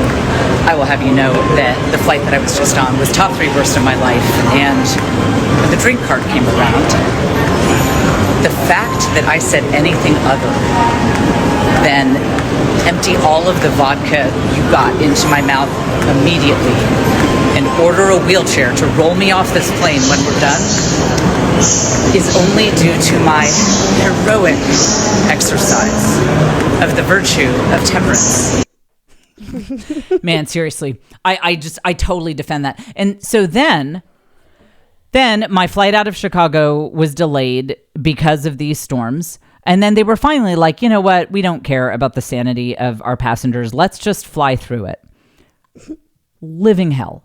I will have you know that the flight that I was just on was top 3 worst of my life. And when the drink cart came around, the fact that I said anything other than empty all of the vodka you got into my mouth immediately and order a wheelchair to roll me off this plane when we're done is only due to my heroic exercise of the virtue of temperance. Man, seriously. I totally defend that. And so then my flight out of Chicago was delayed because of these storms. And then they were finally like, you know what? We don't care about the sanity of our passengers. Let's just fly through it. Living hell.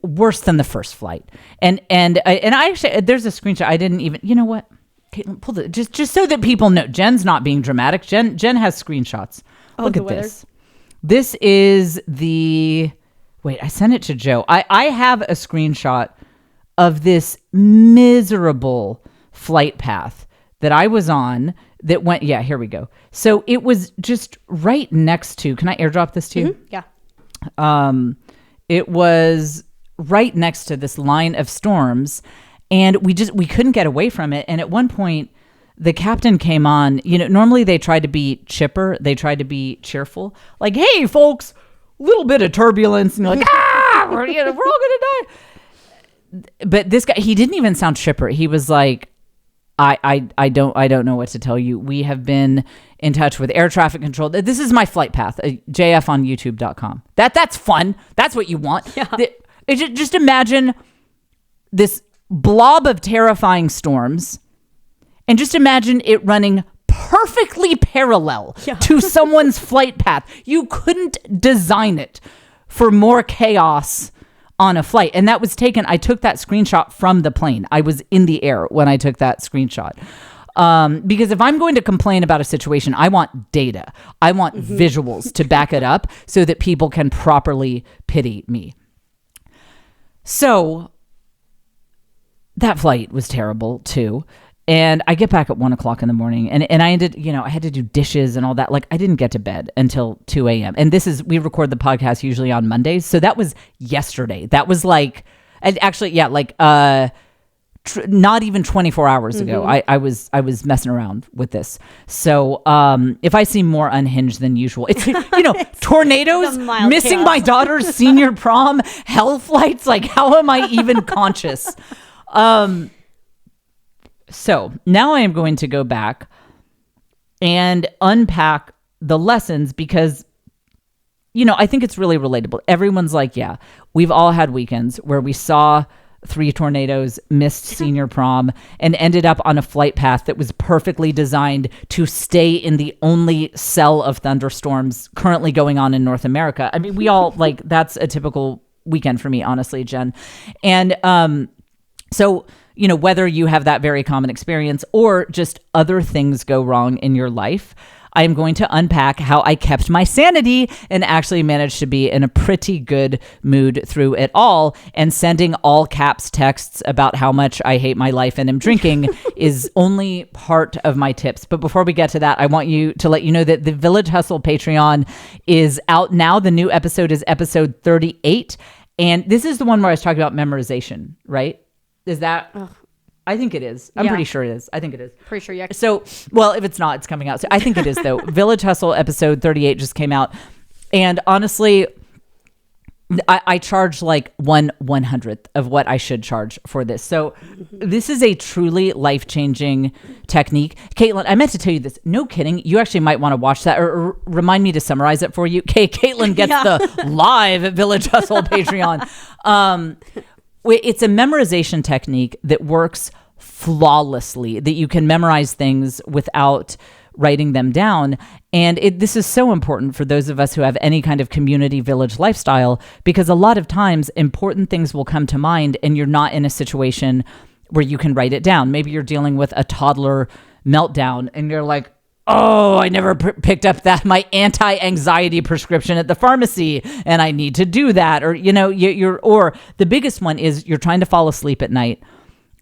Worse than the first flight. And I actually, there's a screenshot. I didn't even, you know what? Caitlin, pull the, just so that people know. Jen's not being dramatic. Jen has screenshots. Look at this. This is wait, I sent it to Joe. I have a screenshot of this miserable flight path that I was on that went, yeah, here we go. So it was just right next to, can I airdrop this to you? Yeah. It was right next to this line of storms, and we couldn't get away from it. And at one point, the captain came on. You know, normally they try to be chipper, they try to be cheerful, like, "Hey, folks, a little bit of turbulence," and you're like, "Ah, we're all gonna die." But this guy, he didn't even sound chipper. He was like, I don't know what to tell you. We have been in touch with air traffic control. This is my flight path, JF on YouTube.com. That's fun. That's what you want. Yeah. Just imagine this blob of terrifying storms, and just imagine it running perfectly parallel to someone's flight path. You couldn't design it for more chaos on a flight. And that was taken, I took that screenshot from the plane. I was in the air when I took that screenshot. Because if I'm going to complain about a situation, I want data. I want visuals to back it up so that people can properly pity me. So that flight was terrible too. And I get back at 1:00 in the morning, and I ended, I had to do dishes and all that. Like, I didn't get to bed until 2 a.m. And we record the podcast usually on Mondays. So that was yesterday. That was like, and actually, yeah, like, not even 24 hours ago, I was messing around with this. So, if I seem more unhinged than usual, it's, tornadoes, missing my daughter's senior prom, hell flights. Like, how am I even conscious? So now I am going to go back and unpack the lessons because, I think it's really relatable. Everyone's like, yeah, we've all had weekends where we saw 3 tornadoes, missed senior prom, and ended up on a flight path that was perfectly designed to stay in the only cell of thunderstorms currently going on in North America. I mean, we all that's a typical weekend for me, honestly, Jen. And so, whether you have that very common experience or just other things go wrong in your life, I am going to unpack how I kept my sanity and actually managed to be in a pretty good mood through it all. And sending all caps texts about how much I hate my life and am drinking is only part of my tips. But before we get to that, I want to let you know that the Village Hustle Patreon is out now. The new episode is episode 38. And this is the one where I was talking about memorization, right? Is that? Ugh. I think it is. I'm pretty sure it is. I think it is. Pretty sure, yeah. So, well, if it's not, it's coming out. So I think it is, though. Village Hustle episode 38 just came out. And honestly, I charge like 1/100th of what I should charge for this. So this is a truly life-changing technique. Caitlin, I meant to tell you this. No kidding. You actually might want to watch that or remind me to summarize it for you. Okay, Caitlin gets the live Village Hustle Patreon. It's a memorization technique that works flawlessly, that you can memorize things without writing them down. And this is so important for those of us who have any kind of community village lifestyle, because a lot of times important things will come to mind and you're not in a situation where you can write it down. Maybe you're dealing with a toddler meltdown and you're like, oh, I never picked up my anti-anxiety prescription at the pharmacy and I need to do that. Or, or the biggest one is you're trying to fall asleep at night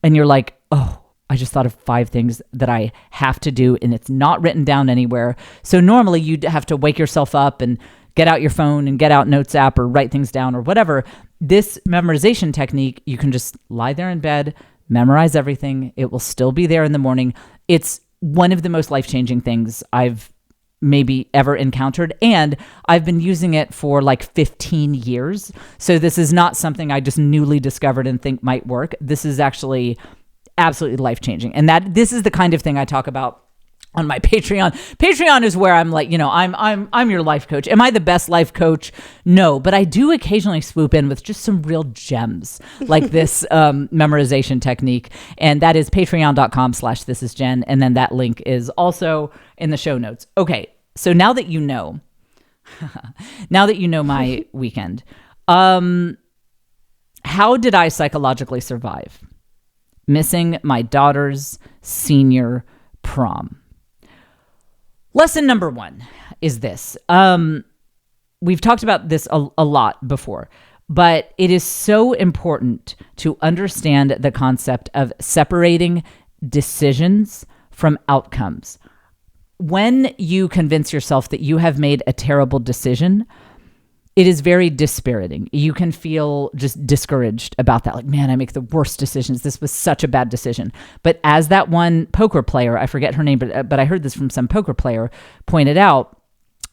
and you're like, oh, I just thought of 5 things that I have to do and it's not written down anywhere. So normally you'd have to wake yourself up and get out your phone and get out Notes app or write things down or whatever. This memorization technique, you can just lie there in bed, memorize everything. It will still be there in the morning. It's one of the most life-changing things I've maybe ever encountered. And I've been using it for like 15 years. So this is not something I just newly discovered and think might work. This is actually absolutely life-changing. And this is the kind of thing I talk about on my Patreon. Patreon is where I'm like, I'm your life coach. Am I the best life coach? No, but I do occasionally swoop in with just some real gems like this memorization technique. And that is patreon.com/thisisjen. And then that link is also in the show notes. Okay. So now that you know my weekend, how did I psychologically survive missing my daughter's senior prom? Lesson number 1 is this. We've talked about this a lot before, but it is so important to understand the concept of separating decisions from outcomes. When you convince yourself that you have made a terrible decision, it is very dispiriting. You can feel just discouraged about that. Like, man, I make the worst decisions. This was such a bad decision. But as that one poker player, I forget her name, but I heard this from some poker player, pointed out,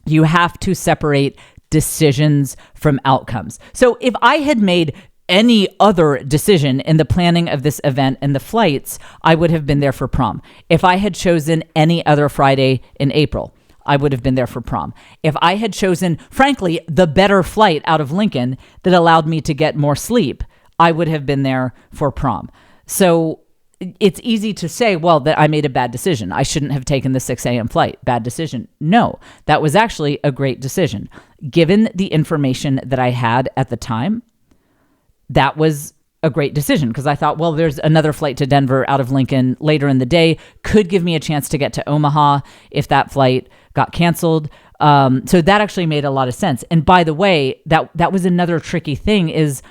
you have to separate decisions from outcomes. So if I had made any other decision in the planning of this event and the flights, I would have been there for prom. If I had chosen any other Friday in April, I would have been there for prom. If I had chosen, frankly, the better flight out of Lincoln that allowed me to get more sleep, I would have been there for prom. So it's easy to say, well, that I made a bad decision. I shouldn't have taken the 6 a.m. flight. Bad decision. No, that was actually a great decision. Given the information that I had at the time, that was a great decision because I thought, well, there's another flight to Denver out of Lincoln later in the day, could give me a chance to get to Omaha if that flight got canceled. So that actually made a lot of sense. And by the way, that was another tricky thing is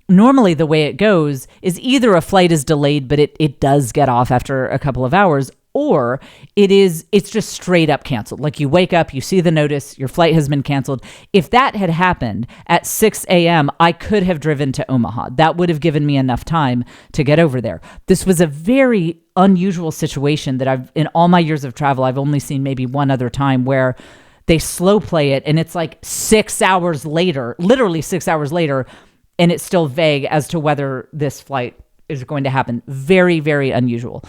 normally the way it goes is either a flight is delayed, but it does get off after a couple of hours, or it's just straight up canceled. Like you wake up, you see the notice, your flight has been canceled. If that had happened at 6 a.m., I could have driven to Omaha. That would have given me enough time to get over there. This was a very unusual situation that in all my years of travel, I've only seen maybe one other time where they slow play it and it's like 6 hours later, literally 6 hours later, and it's still vague as to whether this flight is going to happen. Very, very unusual.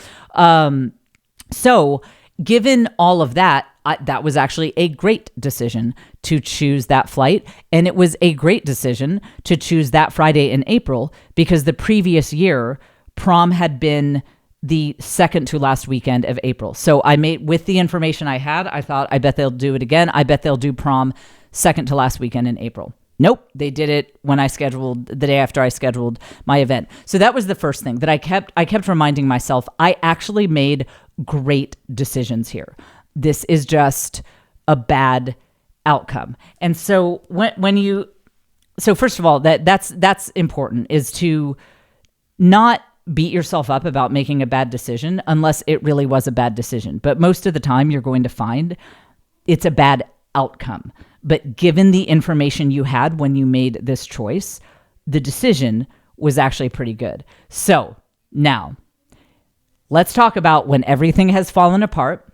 So given all of that, that was actually a great decision to choose that flight. And it was a great decision to choose that Friday in April because the previous year, prom had been the second to last weekend of April. So with the information I had, I thought, I bet they'll do it again. I bet they'll do prom second to last weekend in April. Nope, they did it when the day after I scheduled my event. So that was the first thing that I kept reminding myself, I actually made great decisions here. This is just a bad outcome. And so so first of all, that's important, is to not beat yourself up about making a bad decision unless it really was a bad decision. But most of the time you're going to find it's a bad outcome. But given the information you had when you made this choice, the decision was actually pretty good. So now let's talk about when everything has fallen apart.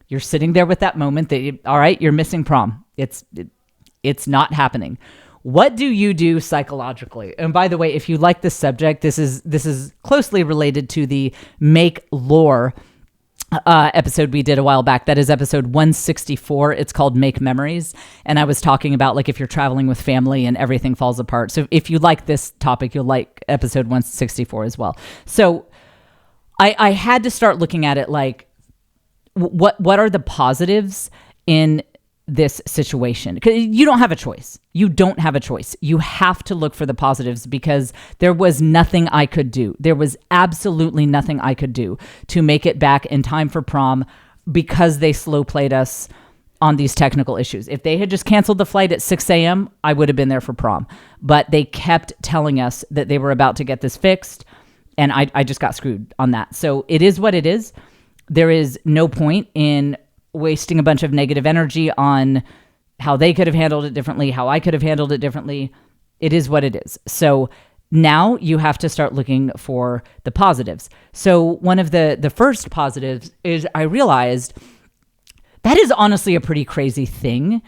You're sitting there with that moment that, all right, you're missing prom. It's not happening. What do you do psychologically? And by the way, if you like this subject, this is closely related to the Make Lore episode we did a while back. That is episode 164. It's called Make Memories. And I was talking about like if you're traveling with family and everything falls apart. So if you like this topic, you'll like episode 164 as well. So I had to start looking at it like, what are the positives in this situation? Because you don't have a choice. You don't have a choice. You have to look for the positives because there was nothing I could do. There was absolutely nothing I could do to make it back in time for prom because they slow played us on these technical issues. If they had just canceled the flight at 6 a.m., I would have been there for prom. But they kept telling us that they were about to get this fixed, and I just got screwed on that. So it is what it is. There is no point in wasting a bunch of negative energy on how they could have handled it differently, how I could have handled it differently. It is what it is. So now you have to start looking for the positives. So one of the first positives is I realized that is honestly a pretty crazy thing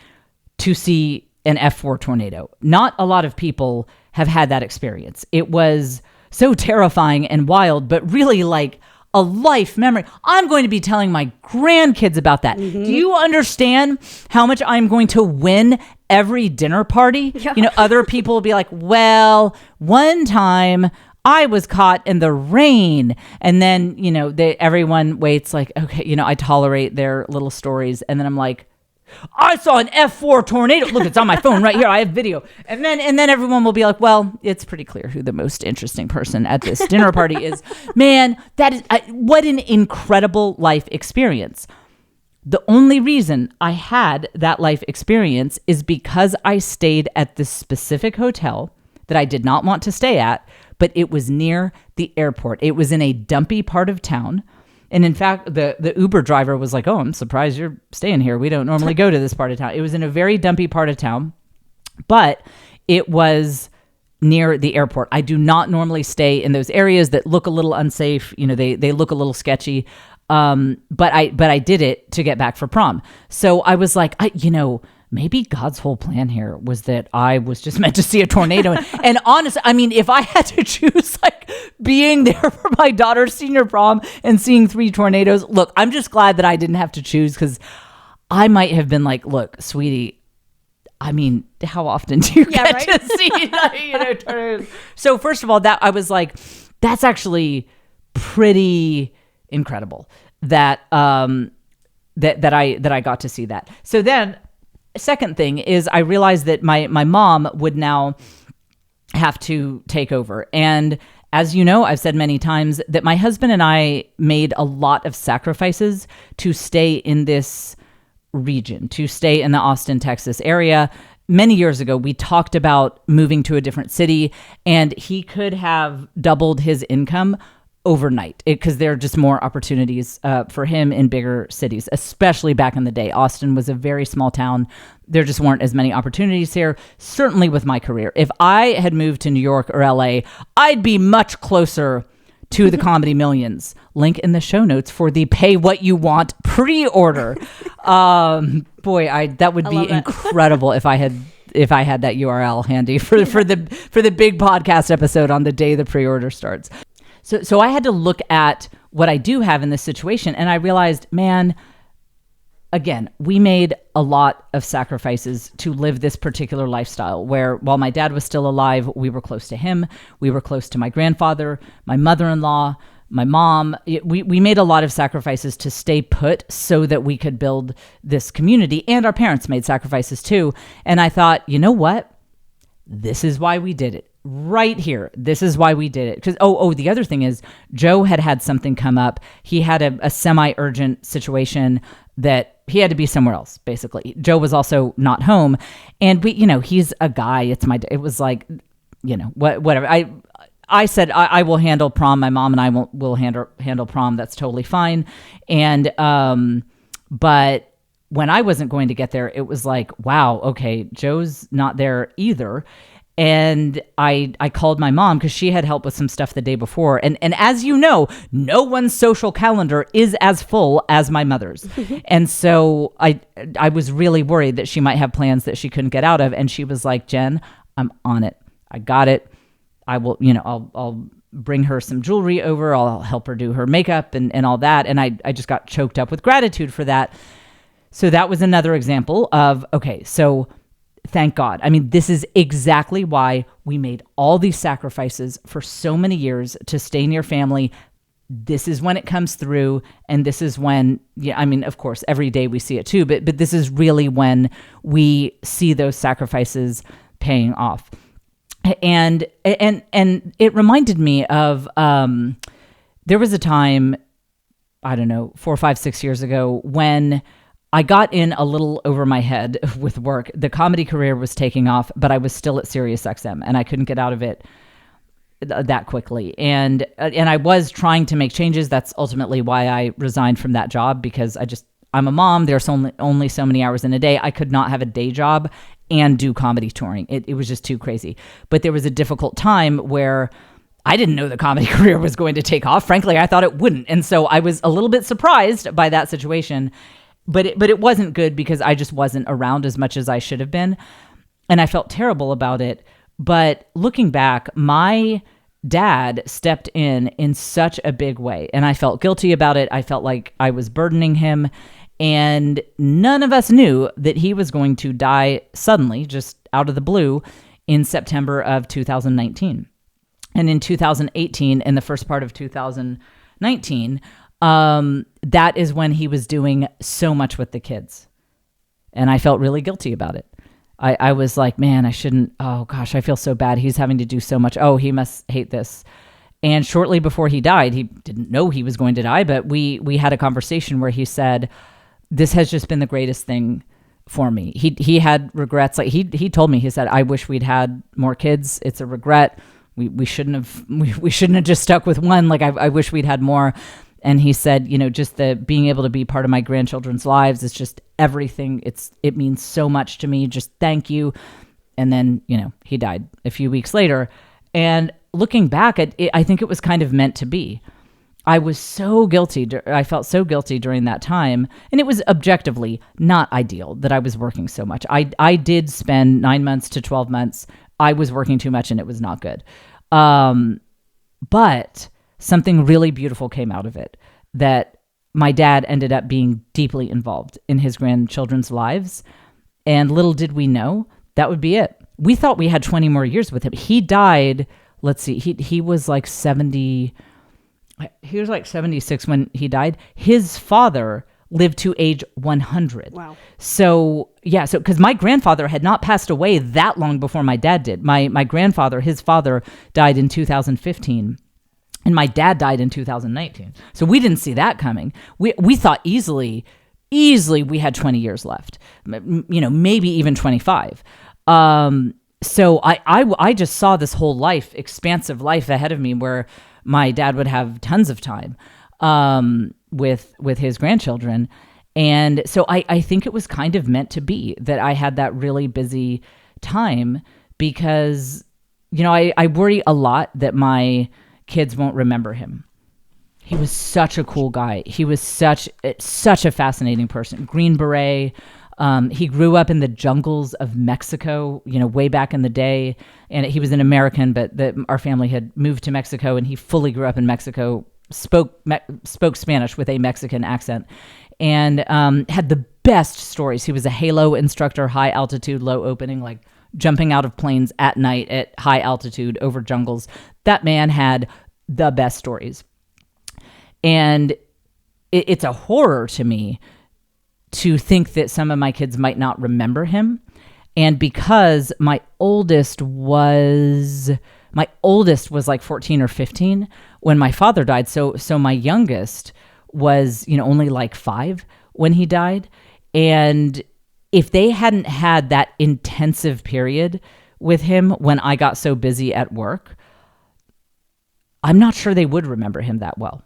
to see an F4 tornado. Not a lot of people have had that experience. It was so terrifying and wild, but really like a life memory. I'm going to be telling my grandkids about that. Do you understand how much I'm going to win every dinner party? Yeah. Other people will be like, well, one time I was caught in the rain. And then, everyone waits like, okay, I tolerate their little stories. And then I'm like, I saw an F4 tornado. Look, it's on my phone right here. I have video. And then everyone will be like, well, it's pretty clear who the most interesting person at this dinner party is. Man, that is what an incredible life experience. The only reason I had that life experience is because I stayed at this specific hotel that I did not want to stay at, but it was near the airport. It was in a dumpy part of town. And in fact, the Uber driver was like, oh, I'm surprised you're staying here. We don't normally go to this part of town. It was in a very dumpy part of town, but it was near the airport. I do not normally stay in those areas that look a little unsafe. They look a little sketchy. But I did it to get back for prom. So I was like, maybe God's whole plan here was that I was just meant to see a tornado. And honestly, if I had to choose like being there for my daughter's senior prom and seeing 3 tornadoes, look, I'm just glad that I didn't have to choose, because I might have been like, look, sweetie, how often do you get to see tornadoes? So first of all, that I was like, that's actually pretty incredible that that I got to see that. So then, second thing is I realized that my mom would now have to take over. And as you know, I've said many times that my husband and I made a lot of sacrifices to stay in this region, to stay in the Austin, Texas area. Many years ago, we talked about moving to a different city, and he could have doubled his income overnight, because there are just more opportunities for him in bigger cities, especially back in the day. Austin was a very small town. There just weren't as many opportunities here, certainly with my career. If I had moved to New York or LA, I'd be much closer to the Comedy Millions. Link in the show notes for the Pay What You Want pre-order. That would be incredible if I had that URL handy for the big podcast episode on the day the pre-order starts. So I had to look at what I do have in this situation, and I realized, man, again, we made a lot of sacrifices to live this particular lifestyle where, while my dad was still alive, we were close to him. We were close to my grandfather, my mother-in-law, my mom. We made a lot of sacrifices to stay put so that we could build this community, and our parents made sacrifices too. And I thought, you know what? This is why we did it. Right here. This is why we did it. Because, the other thing is Joe had something come up. He had a semi-urgent situation that he had to be somewhere else, basically. Joe was also not home. And he's a guy. It was like, whatever. I said, I will handle prom. My mom and I will handle prom. That's totally fine. And, but when I wasn't going to get there, it was like, wow, okay, Joe's not there either. And I called my mom because she had helped with some stuff the day before. And as you know, no one's social calendar is as full as my mother's. And so I was really worried that she might have plans that she couldn't get out of. And she was like, Jen, I'm on it. I got it. I will, I'll bring her some jewelry over. I'll help her do her makeup and all that. And I just got choked up with gratitude for that. So that was another example of, okay, so thank God. This is exactly why we made all these sacrifices for so many years to stay near family. This is when it comes through. And this is when, of course, every day we see it too, but this is really when we see those sacrifices paying off. And it reminded me of, there was a time, I don't know, 4, 5, 6 years ago when I got in a little over my head with work. The comedy career was taking off, but I was still at SiriusXM, and I couldn't get out of it that quickly. And I was trying to make changes. That's ultimately why I resigned from that job, because I'm a mom. There's only so many hours in a day. I could not have a day job and do comedy touring. It was just too crazy. But there was a difficult time where I didn't know the comedy career was going to take off. Frankly, I thought it wouldn't. And so I was a little bit surprised by that situation. But it wasn't good because I just wasn't around as much as I should have been. And I felt terrible about it. But looking back, my dad stepped in such a big way. And I felt guilty about it. I felt like I was burdening him. And none of us knew that he was going to die suddenly, just out of the blue, in September of 2019. And in 2018, in the first part of 2019, that is when he was doing so much with the kids. And I felt really guilty about it. I was like, man, I shouldn't. Oh, gosh, I feel so bad. He's having to do so much. Oh, he must hate this. And shortly before he died, he didn't know he was going to die, but we had a conversation where he said, this has just been the greatest thing for me. He had regrets. Like he told me, he said, I wish we'd had more kids. It's a regret. We shouldn't have just stuck with one. Like I wish we'd had more. And he said, just the being able to be part of my grandchildren's lives is just everything. It means so much to me. Just thank you. And then, he died a few weeks later. And looking back at it, I think it was kind of meant to be. I was so guilty. I felt so guilty during that time. And it was objectively not ideal that I was working so much. I did spend 9 months to 12 months. I was working too much and it was not good. But something really beautiful came out of it, that my dad ended up being deeply involved in his grandchildren's lives. And little did we know that would be it. We thought we had 20 more years with him. He died, let's see, he was like 70, he was like 76 when he died. His father lived to age 100. Wow. So because my grandfather had not passed away that long before my dad did. My grandfather, his father, died in 2015. And my dad died in 2019. So we didn't see that coming. We thought easily we had 20 years left, maybe even 25. So I just saw this whole expansive life ahead of me where my dad would have tons of time with his grandchildren. And so I think it was kind of meant to be that I had that really busy time because, I worry a lot that my kids won't remember him. He was such a cool guy. He was such a fascinating person. Green Beret. He grew up in the jungles of Mexico, way back in the day. And he was an American, but our family had moved to Mexico, and he fully grew up in Mexico, spoke Spanish with a Mexican accent, and had the best stories. He was a halo instructor, high altitude, low opening, like jumping out of planes at night at high altitude over jungles. That man had the best stories. And it's a horror to me to think that some of my kids might not remember him. And because my oldest was like 14 or 15 when my father died. So my youngest was, only like 5 when he died. And if they hadn't had that intensive period with him when I got so busy at work, I'm not sure they would remember him that well.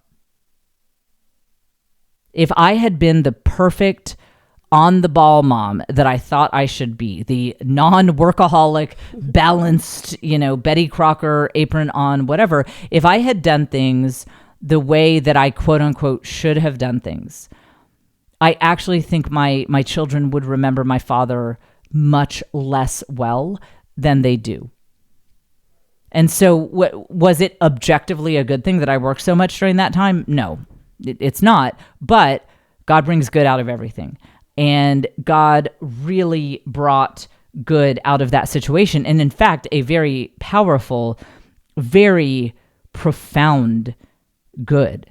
If I had been the perfect on-the-ball mom that I thought I should be, the non-workaholic, balanced, Betty Crocker, apron on, whatever, if I had done things the way that I quote-unquote should have done things, I actually think my children would remember my father much less well than they do. And so was it objectively a good thing that I worked so much during that time? No, it's not. But God brings good out of everything. And God really brought good out of that situation. And in fact, a very powerful, very profound good.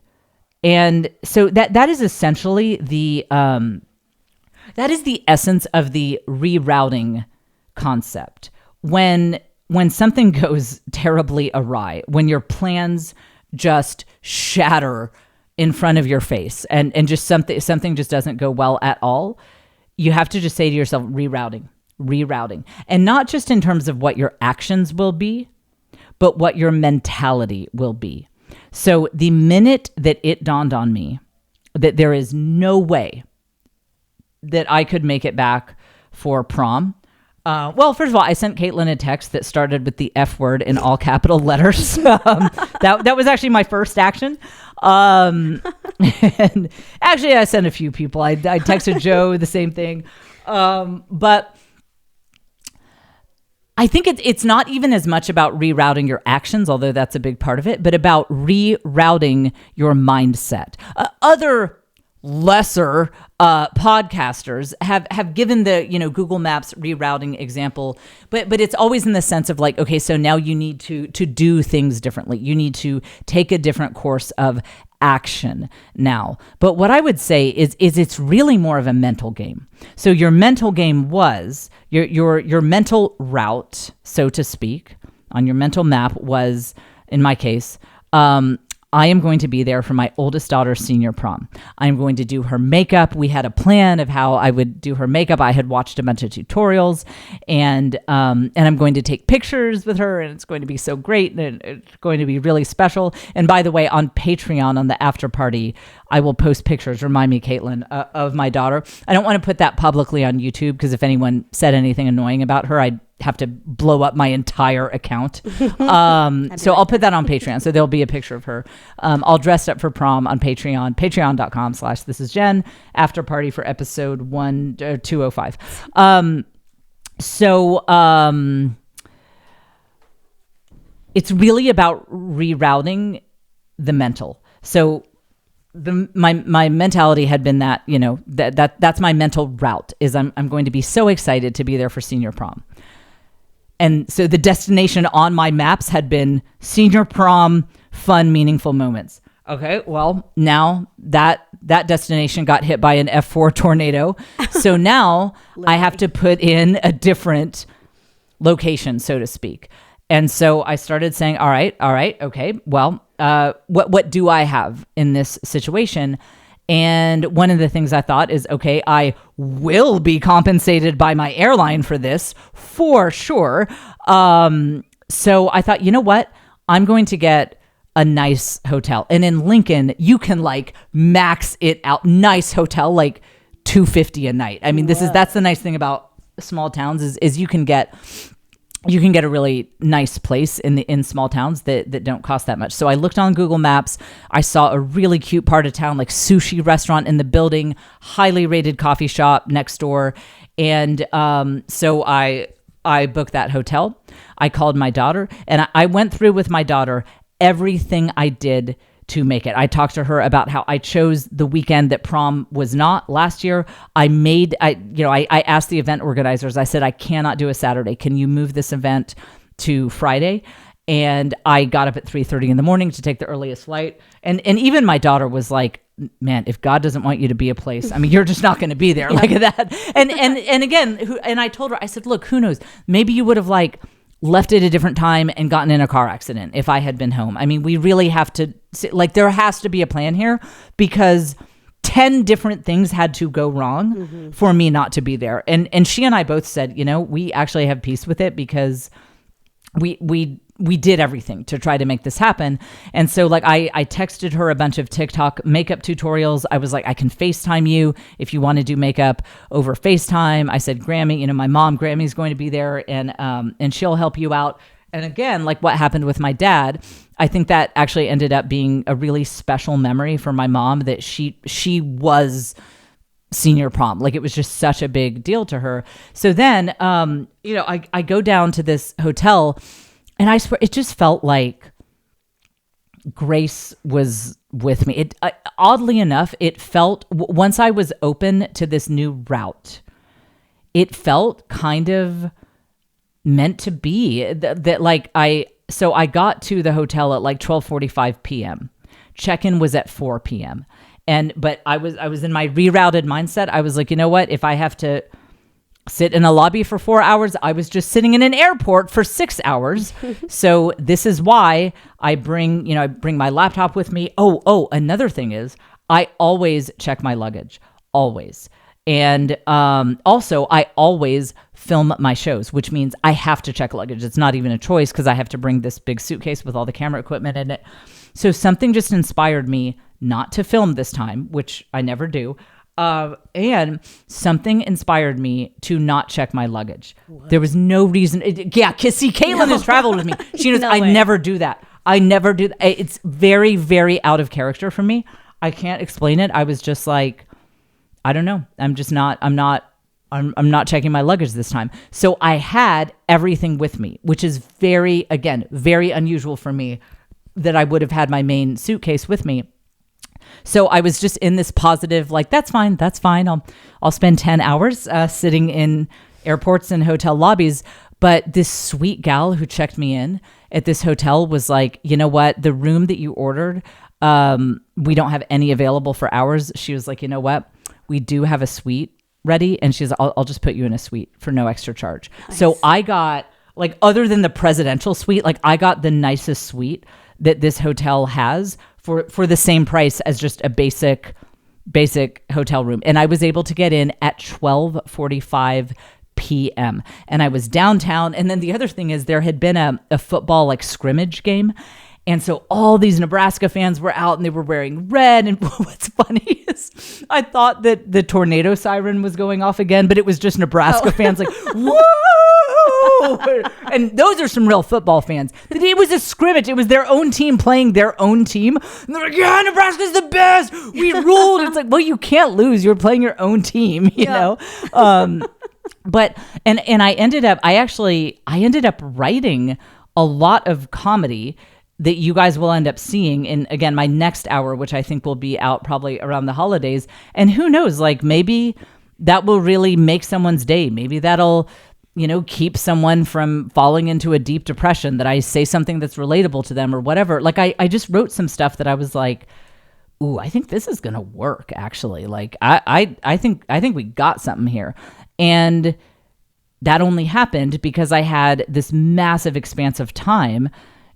And so that is essentially that is the essence of the rerouting concept. When something goes terribly awry, when your plans just shatter in front of your face and just something just doesn't go well at all, you have to just say to yourself, rerouting. And not just in terms of what your actions will be, but what your mentality will be. So the minute that it dawned on me that there is no way that I could make it back for prom, well, first of all, I sent Caitlin a text that started with the F word in all capital letters. That was actually my first action. And actually, I sent a few people. I texted Joe the same thing. But I think it's not even as much about rerouting your actions, although that's a big part of it, but about rerouting your mindset. Other lesser podcasters have given the Google Maps rerouting example, but it's always in the sense of like, okay, so now you need to do things differently. You need to take a different course of action now. But what I would say is it's really more of a mental game. So your mental game was your mental route, so to speak, on your mental map was, in my case, I am going to be there for my oldest daughter's senior prom. I'm going to do her makeup. We had a plan of how I would do her makeup. I had watched a bunch of tutorials, and I'm going to take pictures with her, and it's going to be so great, and it's going to be really special. And by the way, on Patreon, on the after party, I will post pictures, remind me, Caitlin, of my daughter. I don't want to put that publicly on YouTube because if anyone said anything annoying about her, I'd have to blow up my entire account. So I'll put that on Patreon. So there'll be a picture of her all dressed up for prom on Patreon, patreon.com/thisisjen, after party for episode 205. It's really about rerouting the mental. So my mentality had been that, that's my mental route is I'm going to be so excited to be there for senior prom. And so the destination on my maps had been senior prom, fun, meaningful moments. Okay, well, now that destination got hit by an F4 tornado. So now I have to put in a different location, so to speak. And so I started saying, all right, okay, well, what do I have in this situation? And one of the things I thought is, okay, I will be compensated by my airline for this for sure. So I thought, you know what? I'm going to get a nice hotel. And in Lincoln, you can like max it out. Nice hotel, like $250 a night. I mean, that's the nice thing about small towns is you can get a really nice place in small towns that don't cost that much. So I looked on Google Maps. I saw a really cute part of town, like sushi restaurant in the building, highly rated coffee shop next door. And so I booked that hotel. I called my daughter, and I went through with my daughter everything I did to make it. I talked to her about how I chose the weekend that prom was not last year. I asked the event organizers, I said, I cannot do a Saturday. Can you move this event to Friday? And I got up at 3:30 in the morning to take the earliest flight. And even my daughter was like, man, if God doesn't want you to be a place, I mean, you're just not going to be there like that. And again, and I told her, I said, look, who knows? Maybe you would have like left at a different time and gotten in a car accident if I had been home. I mean, we really have to, like, there has to be a plan here because 10 different things had to go wrong for me not to be there. And she and I both said, we actually have peace with it because we did everything to try to make this happen. And so like I texted her a bunch of TikTok makeup tutorials. I was like, I can FaceTime you if you want to do makeup over FaceTime. I said, Grammy, my mom, Grammy's going to be there and she'll help you out. And again, like what happened with my dad, I think that actually ended up being a really special memory for my mom that she was senior prom. Like it was just such a big deal to her. So then, I go down to this hotel and I swear it just felt like grace was with me. Oddly enough, it felt, once I was open to this new route, it felt kind of meant to be that like so I got to the hotel at like 12:45 p.m. Check-in was at 4 p.m. But I was in my rerouted mindset. I was like, you know what? If I have to sit in a lobby for 4 hours, I was just sitting in an airport for 6 hours. So this is why I bring my laptop with me. Oh, another thing is I always check my luggage, always. And also I always film my shows, which means I have to check luggage. It's not even a choice because I have to bring this big suitcase with all the camera equipment in it. So something just inspired me not to film this time, which I never do. And something inspired me to not check my luggage. What? There was no reason. Caitlin has traveled with me. She knows I never do that. I never do that. It's very, very out of character for me. I can't explain it. I was just like, I don't know. I'm I'm not checking my luggage this time. So I had everything with me, which is very unusual for me, that I would have had my main suitcase with me. So I was just in this positive, like, that's fine. I'll spend 10 hours sitting in airports and hotel lobbies. But this sweet gal who checked me in at this hotel was like, you know what? The room that you ordered, we don't have any available for hours. She was like, you know what? We do have a suite ready. And she's, I'll just put you in a suite for no extra charge. Nice. So I got, like, other than the presidential suite, like, I got the nicest suite that this hotel has for the same price as just a basic hotel room. And I was able to get in at 12:45 p.m. And I was downtown. And then the other thing is there had been a football like scrimmage game. And so all these Nebraska fans were out and they were wearing red. And what's funny is I thought that the tornado siren was going off again, but it was just Nebraska fans like, whoa! And those are some real football fans. It was a scrimmage. It was their own team playing their own team. And they're like, yeah, Nebraska's the best. We ruled. It's like, well, you can't lose. You're playing your own team, you know? But I ended up writing a lot of comedy that you guys will end up seeing in, again, my next hour, which I think will be out probably around the holidays. And who knows, like, maybe that will really make someone's day. Maybe that'll, keep someone from falling into a deep depression, that I say something that's relatable to them or whatever. Like, I just wrote some stuff that I was like, ooh, I think this is going to work, actually. Like, I think we got something here. And that only happened because I had this massive expanse of time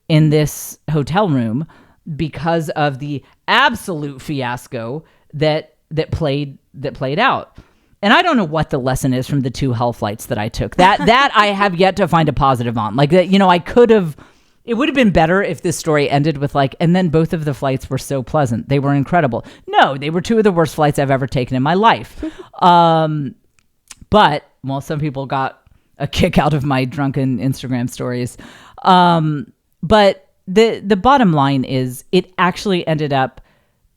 in this hotel room because of the absolute fiasco that played out. And I don't know what the lesson is from the 2 hell flights that I took. That I have yet to find a positive on. Like, that, it would have been better if this story ended with like, and then both of the flights were so pleasant. They were incredible. No, they were 2 of the worst flights I've ever taken in my life. But, well, some people got a kick out of my drunken Instagram stories. But the bottom line is it actually ended up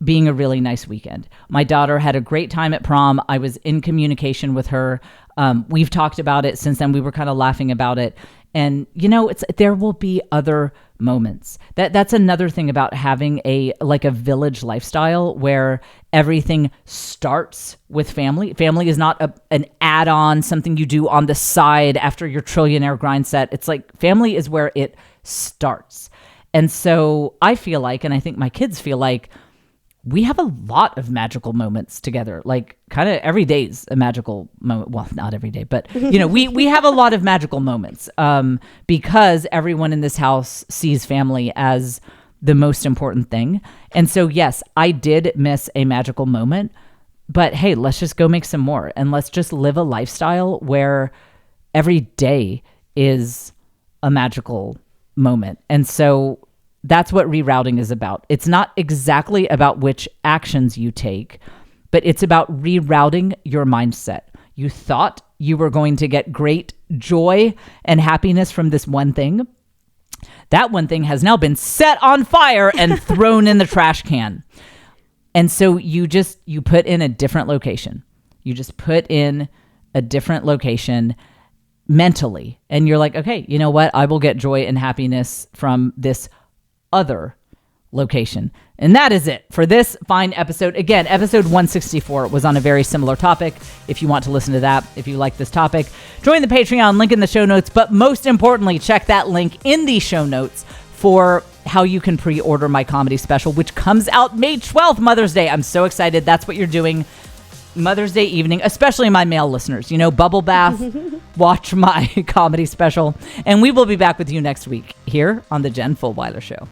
being a really nice weekend. My daughter had a great time at prom. I was in communication with her. We've talked about it since then. We were kind of laughing about it. And, there will be other moments. That's another thing about having a village lifestyle where everything starts with family. Family is not an add-on, something you do on the side after your trillionaire grind set. It's like family is where it starts. And so I feel like, and I think my kids feel like, we have a lot of magical moments together. Like, kind of every day's a magical moment. Well, not every day, but we have a lot of magical moments because everyone in this house sees family as the most important thing. And so, yes, I did miss a magical moment, but hey, let's just go make some more, and let's just live a lifestyle where every day is a magical moment. And so that's what rerouting is about. It's not exactly about which actions you take, but it's about rerouting your mindset. You thought you were going to get great joy and happiness from this one thing. That one thing has now been set on fire and thrown in the trash can. And so you put in a different location. You just put in a different location mentally. And you're like, okay, you know what? I will get joy and happiness from this other location. And that is it for this fine episode. Again, episode 164 was on a very similar topic. If you want to listen to that, if you like this topic, join the Patreon, link in the show notes. But most importantly, check that link in the show notes for how you can pre-order my comedy special, which comes out May 12th, Mother's Day. I'm so excited. That's what you're doing Mother's Day evening, especially my male listeners. Bubble bath, watch my comedy special. And we will be back with you next week here on the Jen Fulwiler Show.